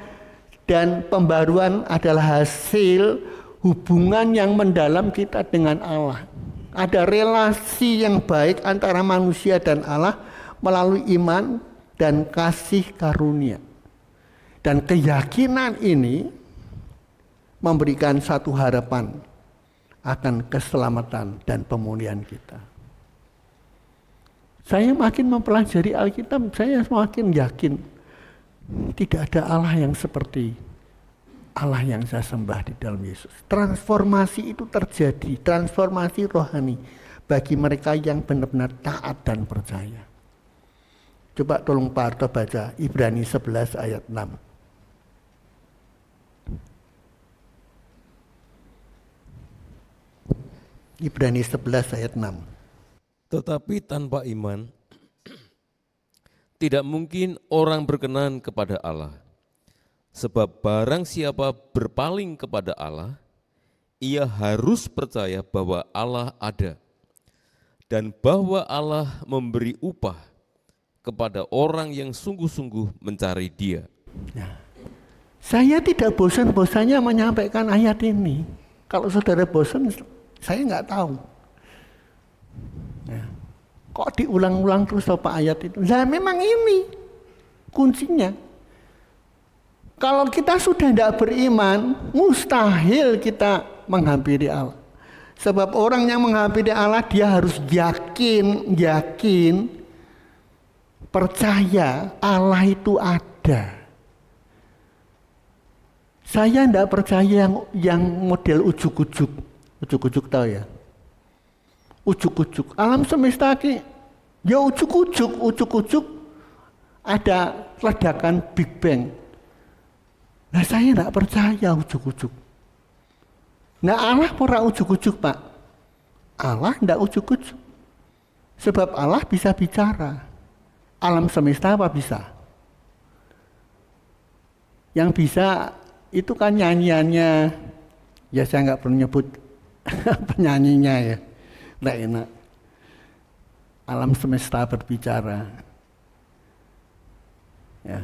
dan pembaruan adalah hasil hubungan yang mendalam kita dengan Allah. Ada relasi yang baik antara manusia dan Allah melalui iman dan kasih karunia. Dan keyakinan ini memberikan satu harapan akan keselamatan dan pemulihan kita. Saya makin mempelajari Alkitab, saya semakin yakin tidak ada Allah yang seperti Allah yang saya sembah di dalam Yesus. Transformasi itu terjadi, transformasi rohani bagi mereka yang benar-benar taat dan percaya. Coba tolong Pak Arto baca Ibrani 11 ayat 6. Ibrani 11 ayat 6. Tetapi tanpa iman, tidak mungkin orang berkenan kepada Allah. Sebab barang siapa berpaling kepada Allah, ia harus percaya bahwa Allah ada, dan bahwa Allah memberi upah kepada orang yang sungguh-sungguh mencari Dia. Nah, saya tidak bosan-bosannya menyampaikan ayat ini. Kalau saudara bosan, saya nggak tahu. Nah, kok diulang-ulang terus apa ayat itu? Nah, memang ini kuncinya. Kalau kita sudah tidak beriman, mustahil kita menghampiri Allah. Sebab orang yang menghampiri Allah, dia harus yakin, percaya Allah itu ada. Saya tidak percaya yang model ujuk-ujuk. Ujuk-ujuk tahu ya? Ujuk-ujuk. Alam semesta ini, ya ujuk-ujuk. Ada ledakan Big Bang. Nah, saya tidak percaya ujuk-ujuk. Nah, Allah pernah ujuk-ujuk, Pak. Allah tidak ujuk-ujuk. Sebab Allah bisa bicara. Alam semesta apa bisa? Yang bisa itu kan nyanyiannya. Ya saya nggak perlu nyebut penyanyinya ya. Nggak enak. Alam semesta berbicara. Ya.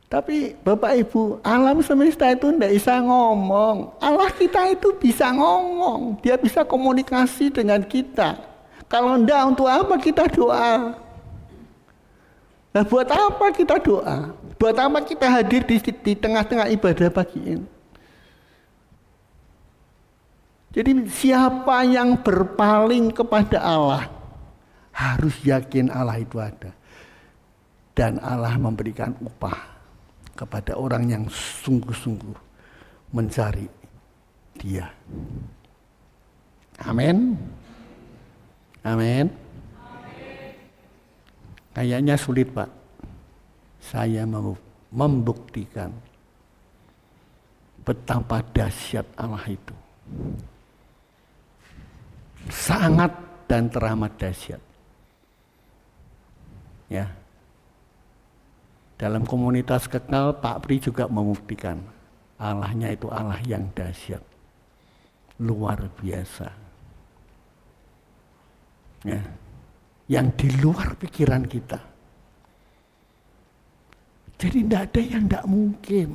Tapi Bapak Ibu, alam semesta itu tidak bisa ngomong. Allah kita itu bisa ngomong. Dia bisa komunikasi dengan kita. Kalau enggak, untuk apa kita doa? Nah, buat apa kita doa? Buat apa kita hadir di tengah-tengah ibadah pagi ini? Jadi siapa yang berpaling kepada Allah harus yakin Allah itu ada. Dan Allah memberikan upah kepada orang yang sungguh-sungguh mencari Dia. Amin. Amin. Kayaknya sulit, Pak. Saya mau membuktikan betapa dahsyat Allah itu. Sangat dan teramat dahsyat. Ya. Dalam komunitas kekal, Pak Pri juga membuktikan Allahnya itu Allah yang dahsyat, luar biasa. Ya. Yang di luar pikiran kita. Jadi tidak ada yang tidak mungkin.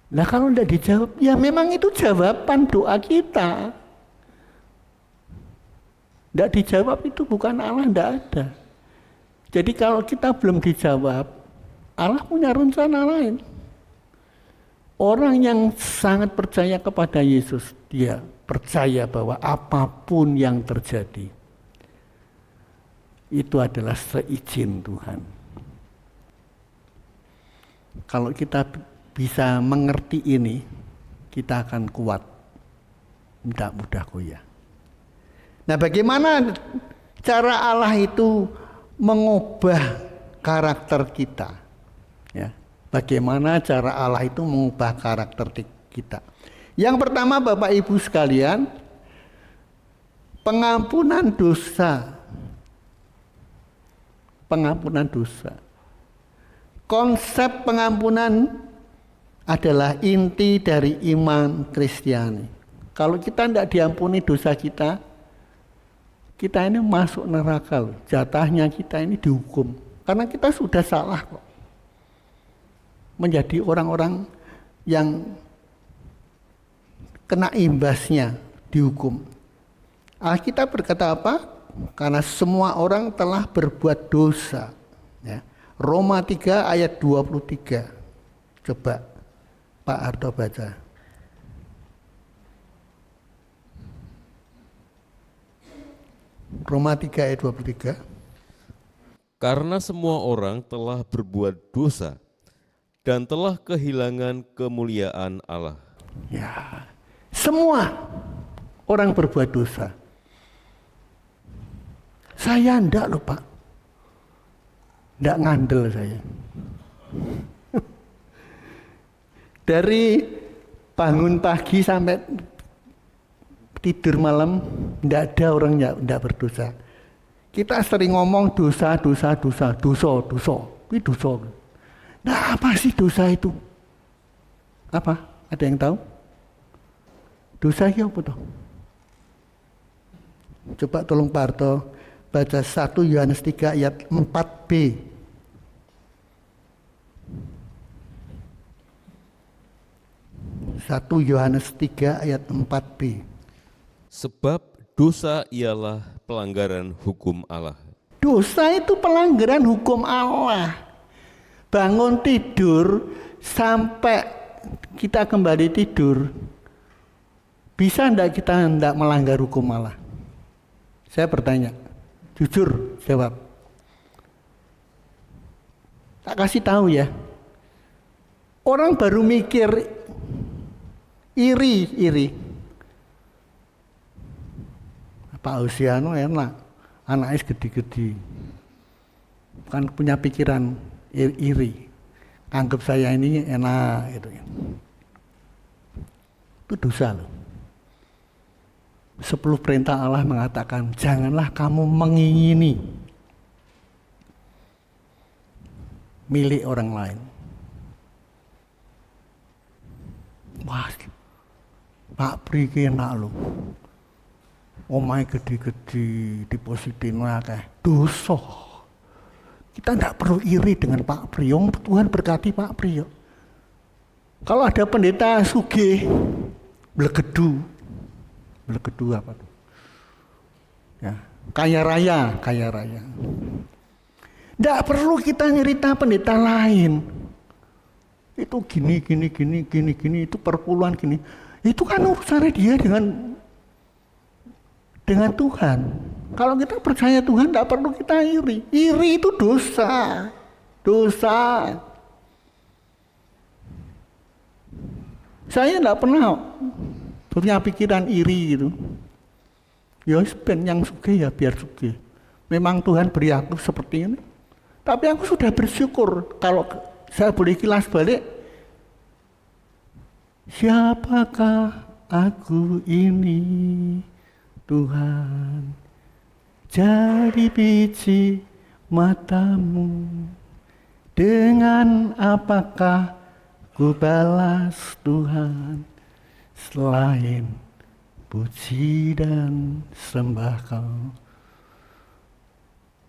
Nah, kalau tidak dijawab, ya memang itu jawaban doa kita. Tidak dijawab itu bukan Allah, tidak ada. Jadi kalau kita belum dijawab, Allah punya rencana lain. Orang yang sangat percaya kepada Yesus, dia percaya bahwa apapun yang terjadi, itu adalah seizin Tuhan. Kalau kita bisa mengerti ini, kita akan kuat, tidak mudah goyah. Nah, bagaimana cara Allah itu mengubah karakter kita? Ya, bagaimana cara Allah itu mengubah karakter kita? Yang pertama, Bapak Ibu sekalian, pengampunan dosa. Pengampunan dosa. Konsep pengampunan adalah inti dari iman Kristiani. Kalau kita tidak diampuni dosa kita, kita ini masuk neraka loh. Jatahnya kita ini dihukum. Karena kita sudah salah kok. Menjadi orang-orang yang kena imbasnya dihukum. Alkitab berkata apa? Karena semua orang telah berbuat dosa. Ya. Roma 3 ayat 23. Coba Pak Harto baca. Roma 3 ayat 23. Karena semua orang telah berbuat dosa dan telah kehilangan kemuliaan Allah. Ya, semua orang berbuat dosa. Saya enggak loh Pak. Enggak ngandel saya. Dari bangun pagi sampai tidur malam, enggak ada orang yang enggak berdosa. Kita sering ngomong dosa. Ini dosa. Nah, apa sih dosa itu? Apa? Ada yang tahu? Dosa itu apa toh? Coba tolong Pak Harto baca 1 Yohanes 3 ayat 4b. 1 Yohanes 3 ayat 4b. Sebab dosa ialah pelanggaran hukum Allah. Dosa itu pelanggaran hukum Allah. Bangun tidur sampai kita kembali tidur, bisa enggak kita enggak melanggar hukum Allah? Saya bertanya, jujur jawab. Tak kasih tahu ya. Orang baru mikir iri. Pak Usiano enak, anaknya gede-gede. Kan punya pikiran iri. Anggap saya ini enak gitu. Itu dosa loh. 10 perintah Allah mengatakan, janganlah kamu mengingini milik orang lain. Wah, Pak Pri ki enak loh. Omahe gede-gede, dipositin akeh. Dosa. Kita tidak perlu iri dengan Pak Pri. Tuhan berkati Pak Pri. Kalau ada pendeta sugih, blegedu apa tuh? Ya, kaya raya. Tidak perlu kita nyerita pendeta lain. Itu gini, itu perpuluhan gini. Itu kan urusannya dia dengan Tuhan. Kalau kita percaya Tuhan, tidak perlu kita iri. Iri itu dosa. Saya tidak pernah punya pikiran iri gitu. Ya ben yang sugih ya biar sugih. Memang Tuhan beri aku seperti ini. Tapi aku sudah bersyukur. Kalau saya boleh kilas balik, siapakah aku ini Tuhan? Jadi biji matamu, dengan apakah ku balas Tuhan selain puji dan sembah Kau?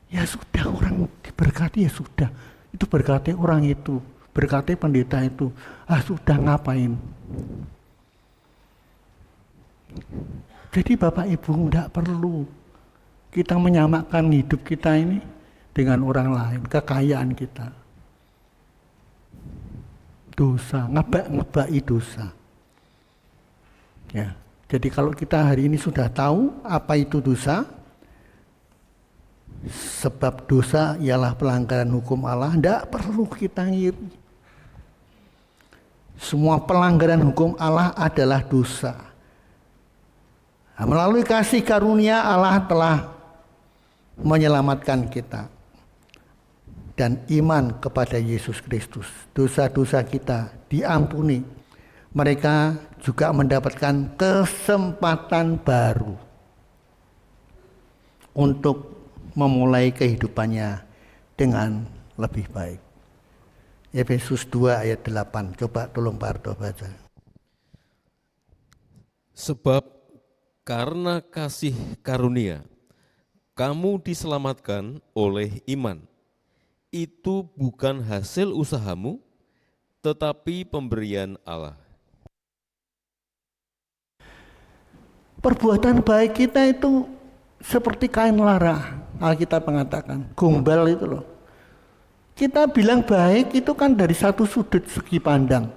Ya sudah, orang diberkati ya sudah. Itu berkati orang itu, berkati pendeta itu. Sudah ngapain? Jadi Bapak Ibu tidak perlu kita menyamakan hidup kita ini dengan orang lain, kekayaan kita. dosa, ngebak-ngebaki dosa. Ya, jadi kalau kita hari ini sudah tahu apa itu dosa, sebab dosa ialah pelanggaran hukum Allah, tidak perlu kita ngiri. Semua pelanggaran hukum Allah adalah dosa. Nah, melalui kasih karunia Allah telah menyelamatkan kita. Dan iman kepada Yesus Kristus, dosa-dosa kita diampuni. Mereka juga mendapatkan kesempatan baru untuk memulai kehidupannya dengan lebih baik. Efesus 2 ayat 8. Coba tolong Pak Arto baca. Sebab karena kasih karunia, kamu diselamatkan oleh iman. Itu bukan hasil usahamu, tetapi pemberian Allah. Perbuatan baik kita itu seperti kain lara. Alkitab mengatakan, gombal itu loh. Kita bilang baik itu kan dari satu sudut segi pandang.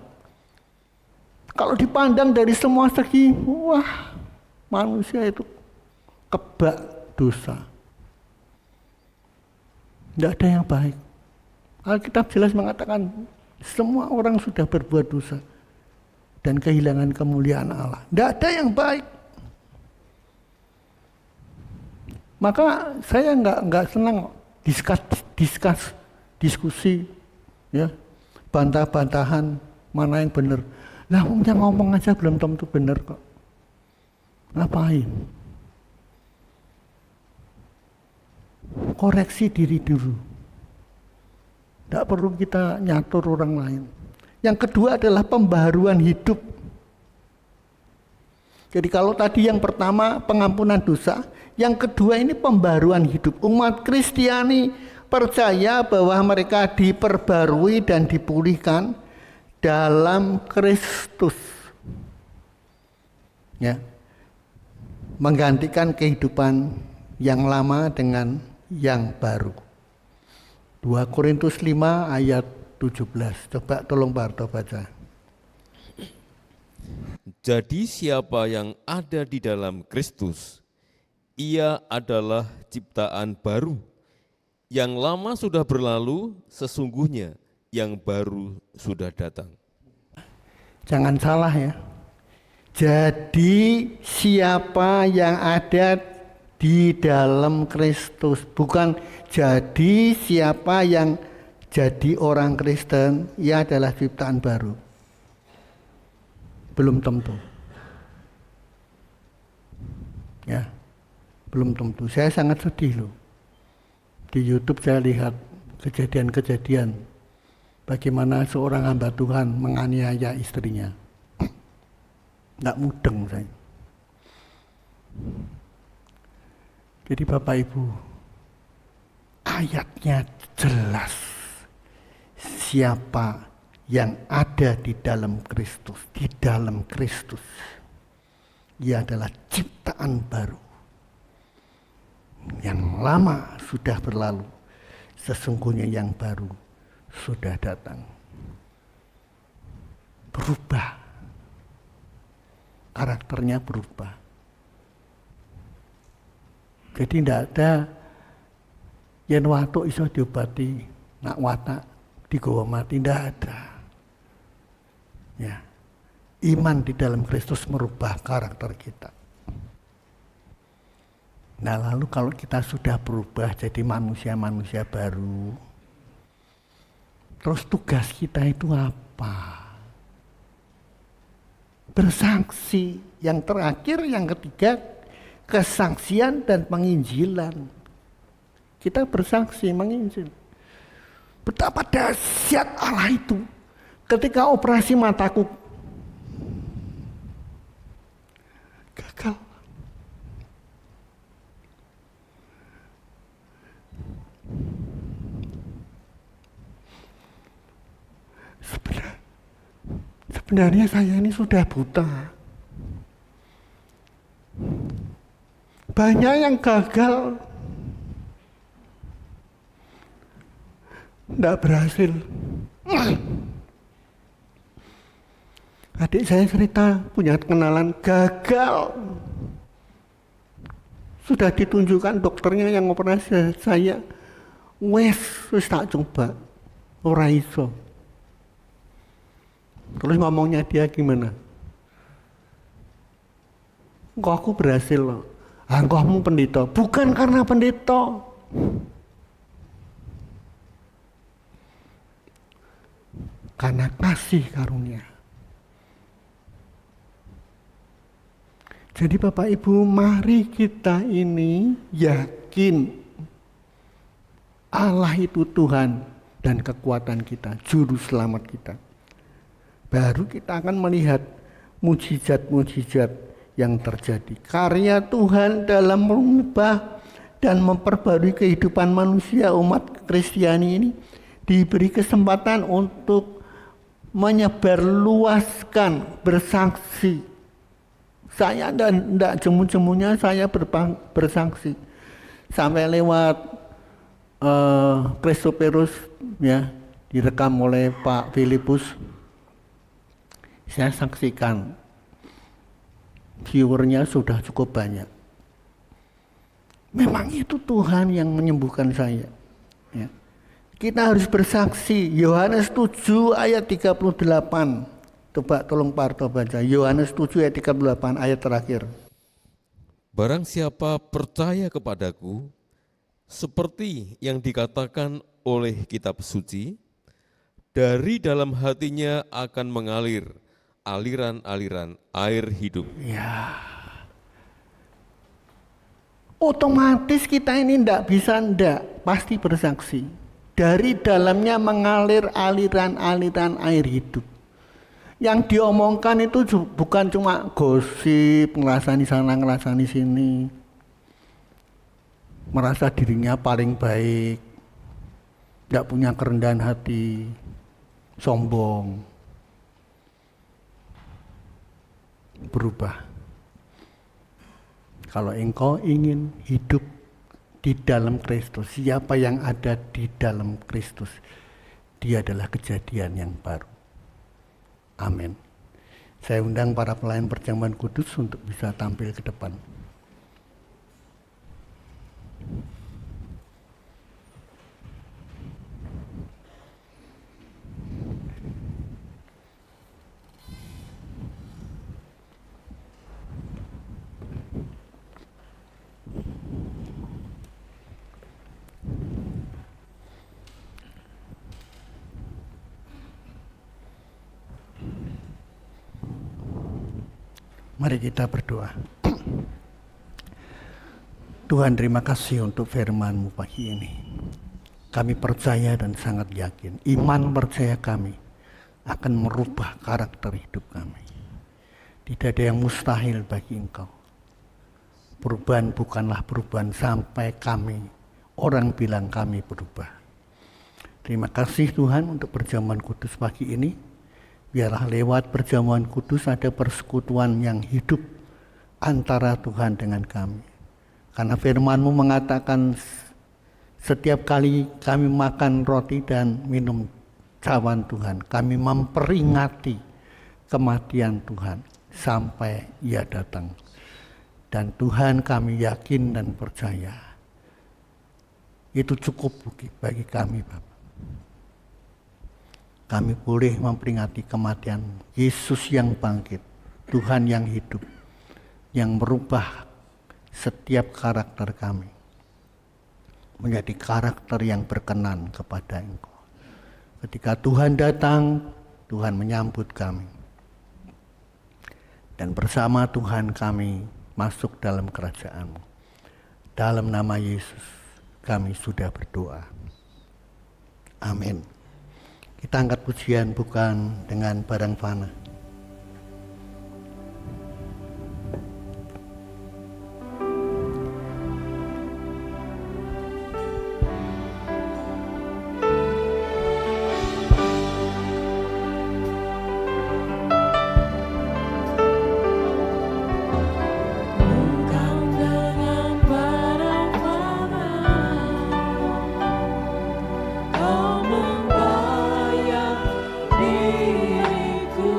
Kalau dipandang dari semua segi, wah, manusia itu kebak dosa. Tidak ada yang baik. Alkitab jelas mengatakan semua orang sudah berbuat dosa dan kehilangan kemuliaan Allah. Tidak ada yang baik. Maka saya nggak senang diskusi, ya, bantah-bantahan mana yang benar. Lah, yang ngomong aja belum tentu benar kok. Ngapain? Koreksi diri dulu. Tidak perlu kita nyatur orang lain. Yang kedua adalah pembaharuan hidup. Jadi kalau tadi yang pertama pengampunan dosa, yang kedua ini pembaharuan hidup. Umat Kristiani percaya bahwa mereka diperbarui dan dipulihkan dalam Kristus. Ya. Menggantikan kehidupan yang lama dengan yang baru. 2 Korintus 5 ayat 17. Coba tolong Pak Arto baca. Jadi siapa yang ada di dalam Kristus, ia adalah ciptaan baru. Yang lama sudah berlalu, sesungguhnya yang baru sudah datang. Jangan salah ya. Jadi siapa yang ada di dalam Kristus, bukan jadi siapa yang jadi orang Kristen, ia adalah ciptaan baru. Belum tentu. Ya, belum tentu. Saya sangat sedih loh. Di YouTube saya lihat kejadian-kejadian bagaimana seorang hamba Tuhan menganiaya istrinya. Nggak mudeng saya. Jadi Bapak Ibu, ayatnya jelas. Siapa yang ada di dalam Kristus, ia adalah ciptaan baru. Yang lama sudah berlalu, sesungguhnya yang baru sudah datang. Berubah, karakternya berubah. Jadi tidak ada yen watuk iso diobati, nak watak digawa mati, tidak ada. Ya, iman di dalam Kristus merubah karakter kita. Nah, lalu kalau kita sudah berubah jadi manusia-manusia baru, terus tugas kita itu apa? Bersaksi. Yang terakhir, yang ketiga, kesaksian dan penginjilan. Kita bersaksi, menginjil. Betapa dahsyat Allah itu. Ketika operasi mataku gagal. Sebenarnya saya ini sudah buta. Banyak yang gagal, tidak berhasil. Adik saya cerita punya kenalan gagal. Sudah ditunjukkan dokternya yang operasi saya. Wes tak coba. Ora iso. Terus ngomongnya dia gimana? Kok aku berhasil loh. Kamu pendeta. Bukan karena pendeta. Karena kasih karunia. Jadi Bapak Ibu, mari kita ini yakin Allah itu Tuhan dan kekuatan kita, juru selamat kita. Baru kita akan melihat mujizat-mujizat yang terjadi. Karya Tuhan dalam mengubah dan memperbarui kehidupan manusia umat Kristiani ini diberi kesempatan untuk menyebarluaskan, bersaksi. Saya tidak jemu-jemunya saya bersaksi sampai lewat Kristoperus ya, direkam oleh Pak Filipus. Saya saksikan viewernya sudah cukup banyak. Memang itu Tuhan yang menyembuhkan saya. Ya. Kita harus bersaksi. Yohanes 7 ayat 38. Coba tolong Parto baca. Yohanes 7 ayat 38 ayat terakhir. Barang siapa percaya kepadaku, seperti yang dikatakan oleh kitab suci, dari dalam hatinya akan mengalir aliran-aliran air hidup. Ya. Otomatis kita ini pasti bersaksi. Dari dalamnya mengalir aliran-aliran air hidup. Yang diomongkan itu bukan cuma gosip, ngerasani sana, ngerasani sini. Merasa dirinya paling baik, tidak punya kerendahan hati, sombong. Berubah. Kalau engkau ingin hidup di dalam Kristus, siapa yang ada di dalam Kristus, dia adalah kejadian yang baru. Amin. Saya undang para pelayan perjamuan kudus untuk bisa tampil ke depan. Mari kita berdoa. Tuhan, terima kasih untuk firman-Mu pagi ini. Kami percaya dan sangat yakin, iman percaya kami akan merubah karakter hidup kami. Tidak ada yang mustahil bagi Engkau. Perubahan bukanlah perubahan sampai kami, orang bilang kami berubah. Terima kasih Tuhan untuk perjamuan kudus pagi ini. Biarlah lewat perjamuan kudus ada persekutuan yang hidup antara Tuhan dengan kami. Karena firman-Mu mengatakan setiap kali kami makan roti dan minum cawan Tuhan, kami memperingati kematian Tuhan sampai Ia datang. Dan Tuhan kami yakin dan percaya itu cukup bagi kami Bapak. Kami boleh memperingati kematian Yesus yang bangkit, Tuhan yang hidup, yang merubah setiap karakter kami menjadi karakter yang berkenan kepada Engkau. Ketika Tuhan datang, Tuhan menyambut kami. Dan bersama Tuhan kami masuk dalam kerajaan-Mu. Dalam nama Yesus kami sudah berdoa. Amin. Kita angkat pujian bukan dengan barang fana. Kau membayar diriku.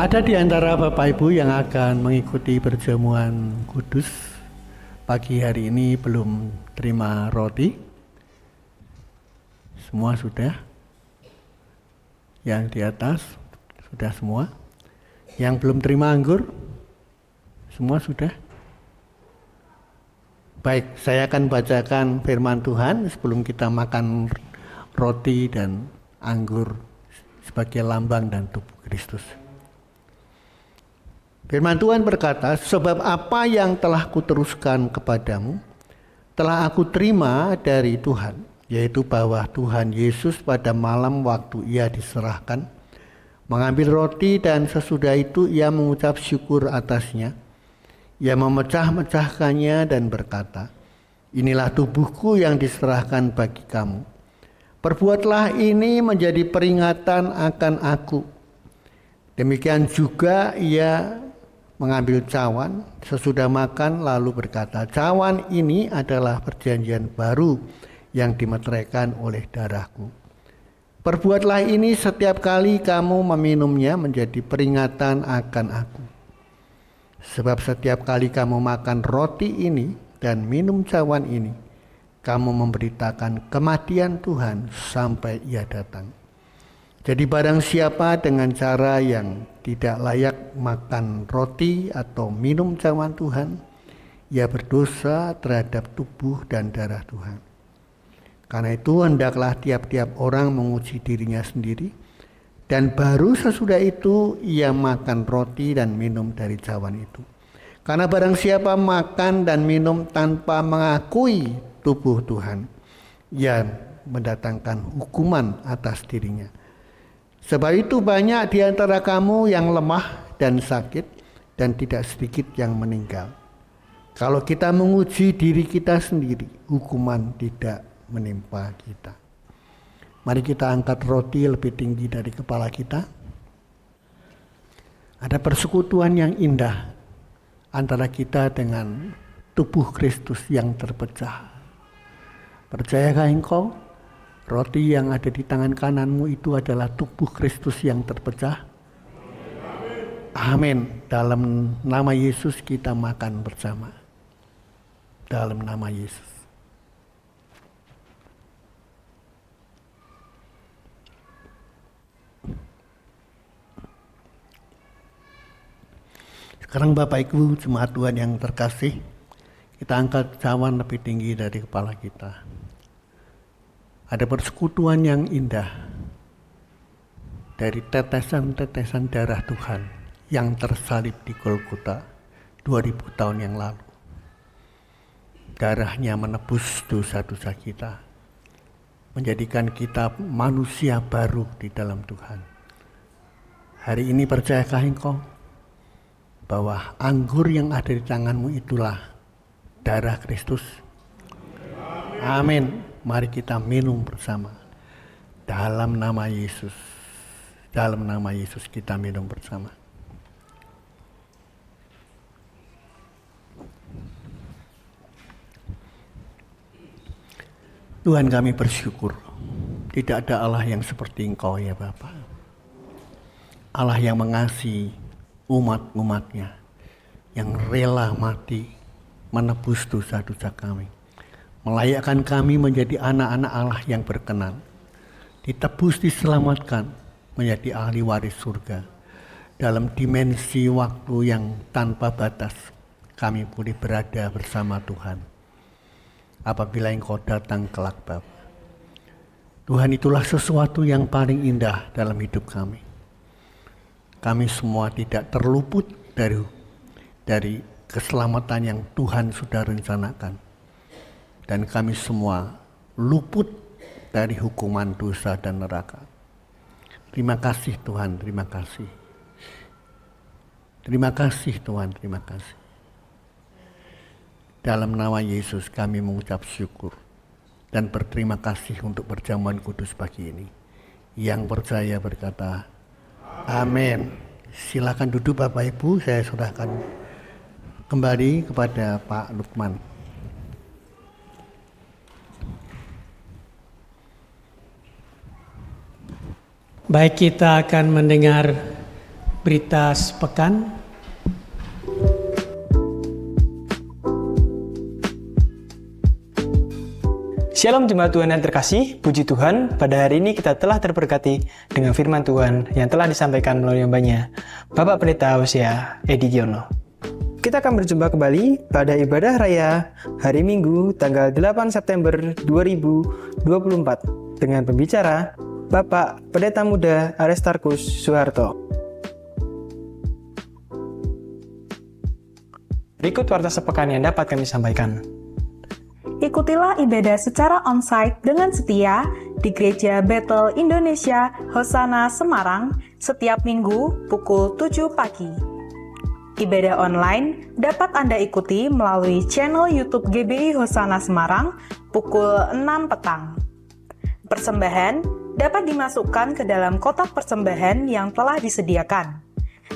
Ada di antara Bapak Ibu yang akan mengikuti perjamuan kudus pagi hari ini belum terima roti? Semua sudah? Yang di atas sudah semua? Yang belum terima anggur? Semua sudah? Baik, saya akan bacakan firman Tuhan sebelum kita makan roti dan anggur sebagai lambang dan tubuh Kristus. Firman Tuhan berkata, sebab apa yang telah kuteruskan kepadamu, telah aku terima dari Tuhan, yaitu bahwa Tuhan Yesus pada malam waktu ia diserahkan, mengambil roti dan sesudah itu ia mengucap syukur atasnya. Ia memecah-mecahkannya dan berkata, inilah tubuhku yang diserahkan bagi kamu. Perbuatlah ini menjadi peringatan akan aku. Demikian juga ia mengambil cawan sesudah makan lalu berkata, cawan ini adalah perjanjian baru yang dimeteraikan oleh darahku. Perbuatlah ini setiap kali kamu meminumnya menjadi peringatan akan aku. Sebab setiap kali kamu makan roti ini dan minum cawan ini, kamu memberitakan kematian Tuhan sampai ia datang. Jadi barang siapa dengan cara yang tidak layak makan roti atau minum cawan Tuhan, ia berdosa terhadap tubuh dan darah Tuhan. Karena itu hendaklah tiap-tiap orang menguji dirinya sendiri, dan baru sesudah itu ia makan roti dan minum dari cawan itu. Karena barang siapa makan dan minum tanpa mengakui tubuh Tuhan, ia mendatangkan hukuman atas dirinya. Sebab itu banyak di antara kamu yang lemah dan sakit, dan tidak sedikit yang meninggal. Kalau kita menguji diri kita sendiri, hukuman tidak menimpa kita. Mari kita angkat roti lebih tinggi dari kepala kita. Ada persekutuan yang indah antara kita dengan tubuh Kristus yang terpecah. Percayakah engkau? Roti yang ada di tangan kananmu itu adalah tubuh Kristus yang terpecah. Amin. Dalam nama Yesus kita makan bersama. Dalam nama Yesus. Sekarang Bapak Ibu jemaat Tuhan yang terkasih, kita angkat cawan lebih tinggi dari kepala kita. Ada persekutuan yang indah dari tetesan-tetesan darah Tuhan yang tersalib di Golgota 2000 tahun yang lalu. Darahnya menebus dosa-dosa kita, menjadikan kita manusia baru di dalam Tuhan. Hari ini percayakah engkau bahwa anggur yang ada di tanganmu itulah darah Kristus? Amin. Mari kita minum bersama. Dalam nama Yesus. Dalam nama Yesus kita minum bersama. Tuhan kami bersyukur. Tidak ada Allah yang seperti Engkau ya Bapa. Allah yang mengasihi umat-umatnya. Yang rela mati menebus dosa-dosa kami. Melayakkan kami menjadi anak-anak Allah yang berkenan. Ditebus, diselamatkan, menjadi ahli waris surga. Dalam dimensi waktu yang tanpa batas, kami boleh berada bersama Tuhan. Apabila Engkau datang kelak Bapa. Tuhan, itulah sesuatu yang paling indah dalam hidup kami. Kami semua tidak terluput dari keselamatan yang Tuhan sudah rencanakan. Dan kami semua luput dari hukuman dosa dan neraka. Terima kasih Tuhan, terima kasih. Terima kasih Tuhan, terima kasih. Dalam nama Yesus kami mengucap syukur dan berterima kasih untuk perjamuan kudus pagi ini. Yang percaya berkata, amin. Silakan duduk Bapak Ibu, saya serahkan kembali kepada Pak Lukman. Baik, kita akan mendengar berita sepekan. Shalom jemaat Tuhan yang terkasih, puji Tuhan, pada hari ini kita telah terberkati dengan firman Tuhan yang telah disampaikan melalui hambanya, Bapak Pendeta Hosea Edi Giono. Kita akan berjumpa kembali pada ibadah raya hari Minggu tanggal 8 September 2024 dengan pembicara Bapak Pendeta Muda Aristarkus Soeharto. Berikut warta sepekan yang dapat kami sampaikan. Ikutilah ibadah secara onsite dengan setia di Gereja Bethel Indonesia Hosana Semarang setiap minggu pukul 7 pagi. Ibadah online dapat Anda ikuti melalui channel YouTube GBI Hosana Semarang pukul 6 petang. Persembahan dapat dimasukkan ke dalam kotak persembahan yang telah disediakan.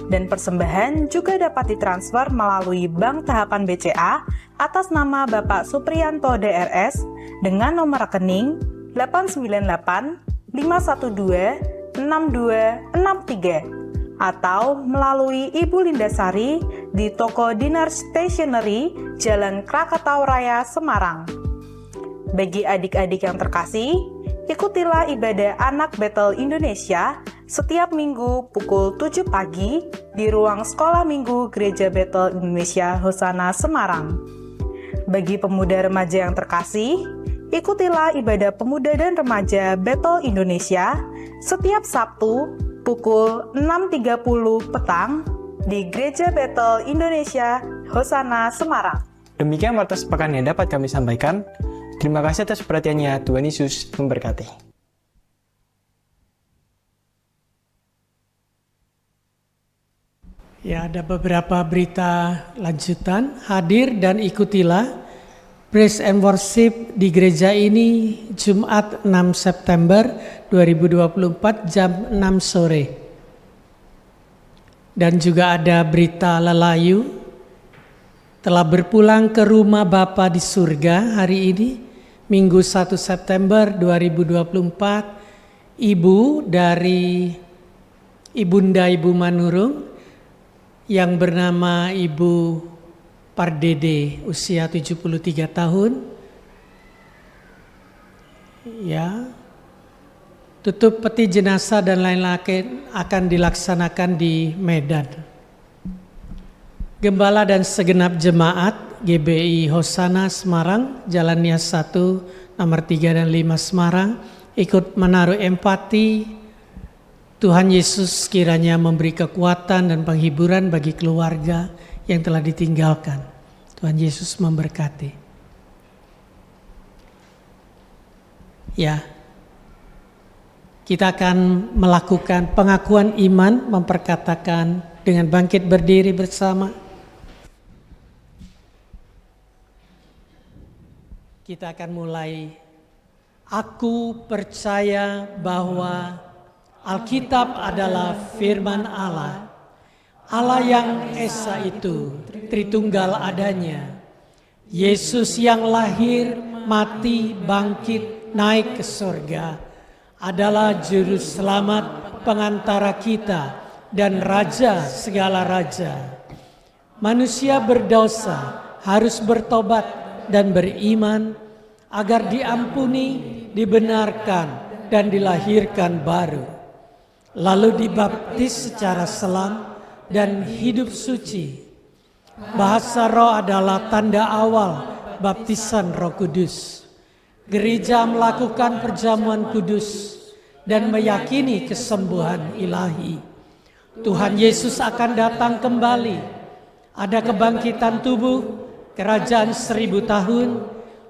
Dan persembahan juga dapat ditransfer melalui Bank Tahapan BCA atas nama Bapak Supriyanto DRS dengan nomor rekening 898-512-6263 atau melalui Ibu Lindasari di Toko Dinar Stationery, Jalan Krakatau Raya, Semarang. Bagi adik-adik yang terkasih, ikutilah ibadah anak Bethel Indonesia setiap minggu pukul 7 pagi di ruang sekolah minggu Gereja Bethel Indonesia Hosana Semarang. Bagi pemuda remaja yang terkasih, ikutilah ibadah pemuda dan remaja Bethel Indonesia setiap Sabtu pukul 6.30 petang di Gereja Bethel Indonesia Hosana Semarang. Demikian warta sepekan yang dapat kami sampaikan. Terima kasih atas perhatiannya. Tuhan Yesus memberkati. Ya, ada beberapa berita lanjutan. Hadir dan ikutilah Praise and Worship di gereja ini Jumat 6 September 2024 jam 6 sore. Dan juga ada berita Lelayu telah berpulang ke rumah Bapa di surga hari ini, Minggu 1 September 2024. Ibu dari Ibunda Ibu Manurung yang bernama Ibu Pardede, usia 73 tahun. Ya, tutup peti jenazah dan lain-lain akan dilaksanakan di Medan. Gembala dan segenap jemaat GBI Hosana Semarang, Jalan Nias 1, nomor 3 dan 5 Semarang, ikut menaruh empati. Tuhan Yesus kiranya memberi kekuatan dan penghiburan bagi keluarga yang telah ditinggalkan. Tuhan Yesus memberkati. Ya, kita akan melakukan pengakuan iman, memperkatakan dengan bangkit berdiri bersama. Kita akan mulai. Aku percaya bahwa Alkitab adalah firman Allah, Allah yang Esa itu, Tritunggal adanya, Yesus yang lahir, mati, bangkit, naik ke surga, adalah juru selamat pengantara kita dan Raja segala raja. Manusia berdosa harus bertobat dan beriman agar diampuni, dibenarkan, dan dilahirkan baru. Lalu dibaptis secara selam dan hidup suci. Bahasa roh adalah tanda awal baptisan Roh Kudus. Gereja melakukan perjamuan kudus dan meyakini kesembuhan ilahi. Tuhan Yesus akan datang kembali. Ada kebangkitan tubuh, kerajaan 1000 tahun,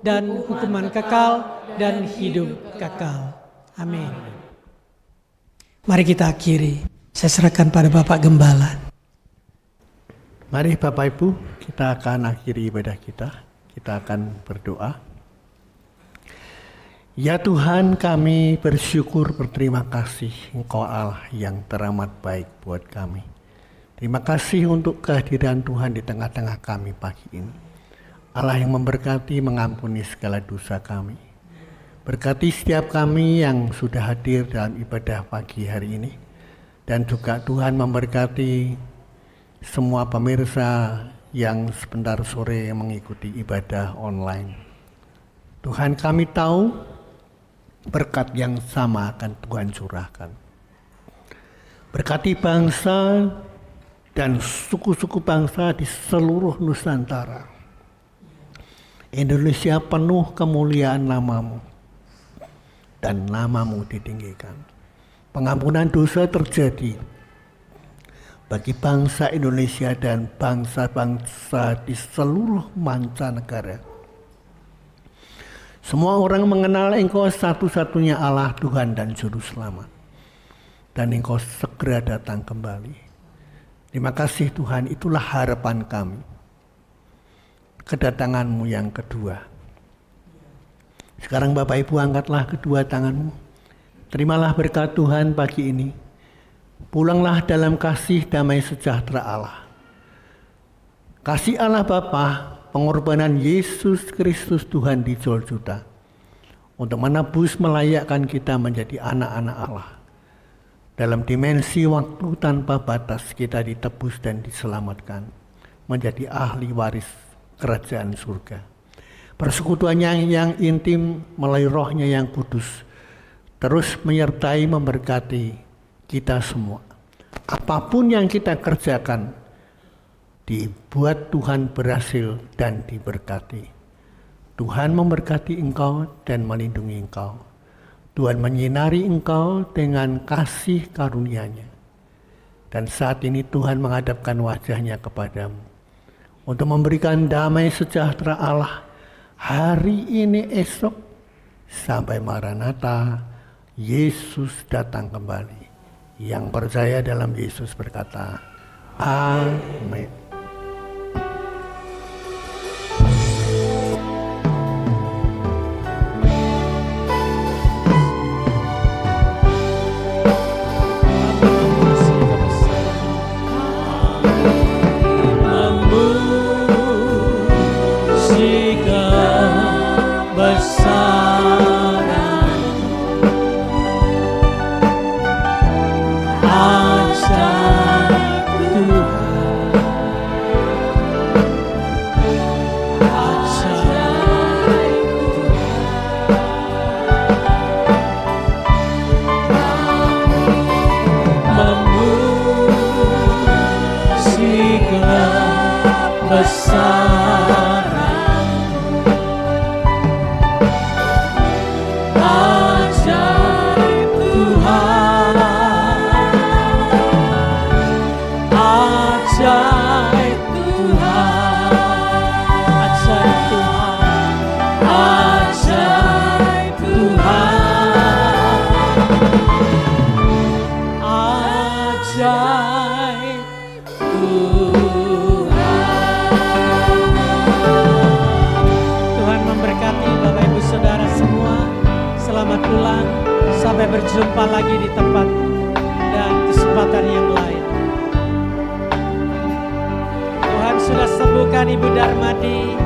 dan hukuman kekal dan hidup kekal. Amin. Mari kita akhiri. Saya serahkan pada Bapak Gembala. Mari Bapak Ibu, kita akan akhiri ibadah kita. Kita akan berdoa. Ya Tuhan, kami bersyukur, berterima kasih Engkau Allah yang teramat baik buat kami. Terima kasih untuk kehadiran Tuhan di tengah-tengah kami pagi ini. Allah yang memberkati, mengampuni segala dosa kami. Berkati setiap kami yang sudah hadir dalam ibadah pagi hari ini. Dan juga Tuhan memberkati semua pemirsa yang sebentar sore mengikuti ibadah online. Tuhan, kami tahu berkat yang sama akan Tuhan curahkan. Berkati bangsa dan suku-suku bangsa di seluruh Nusantara. Indonesia penuh kemuliaan nama-Mu dan nama-Mu ditinggikan. Pengampunan dosa terjadi bagi bangsa Indonesia dan bangsa-bangsa di seluruh mancanegara. Semua orang mengenal Engkau satu-satunya Allah, Tuhan dan Juru Selamat. Dan Engkau segera datang kembali. Terima kasih Tuhan, itulah harapan kami. Kedatangan-Mu yang kedua. Sekarang Bapak Ibu angkatlah kedua tangan-Mu. Terimalah berkat Tuhan pagi ini. Pulanglah dalam kasih damai sejahtera Allah. Kasih Allah Bapa, pengorbanan Yesus Kristus Tuhan di Golgota untuk menebus melayakkan kita menjadi anak-anak Allah. Dalam dimensi waktu tanpa batas kita ditebus dan diselamatkan menjadi ahli waris kerajaan surga. Persekutuannya yang intim melalui Roh-Nya yang kudus terus menyertai memberkati kita semua. Apapun yang kita kerjakan dibuat Tuhan berhasil dan diberkati. Tuhan memberkati engkau dan melindungi engkau. Tuhan menyinari engkau dengan kasih karunia-Nya. Dan saat ini Tuhan menghadapkan wajah-Nya kepadamu untuk memberikan damai sejahtera Allah hari ini, esok, sampai Maranatha, Yesus datang kembali. Yang percaya dalam Yesus berkata, Amin. Sampai berjumpa lagi di tempat dan kesempatan yang lain. Tuhan sudah sembuhkan Ibu Darmadi.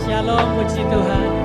Shalom, puji Tuhan.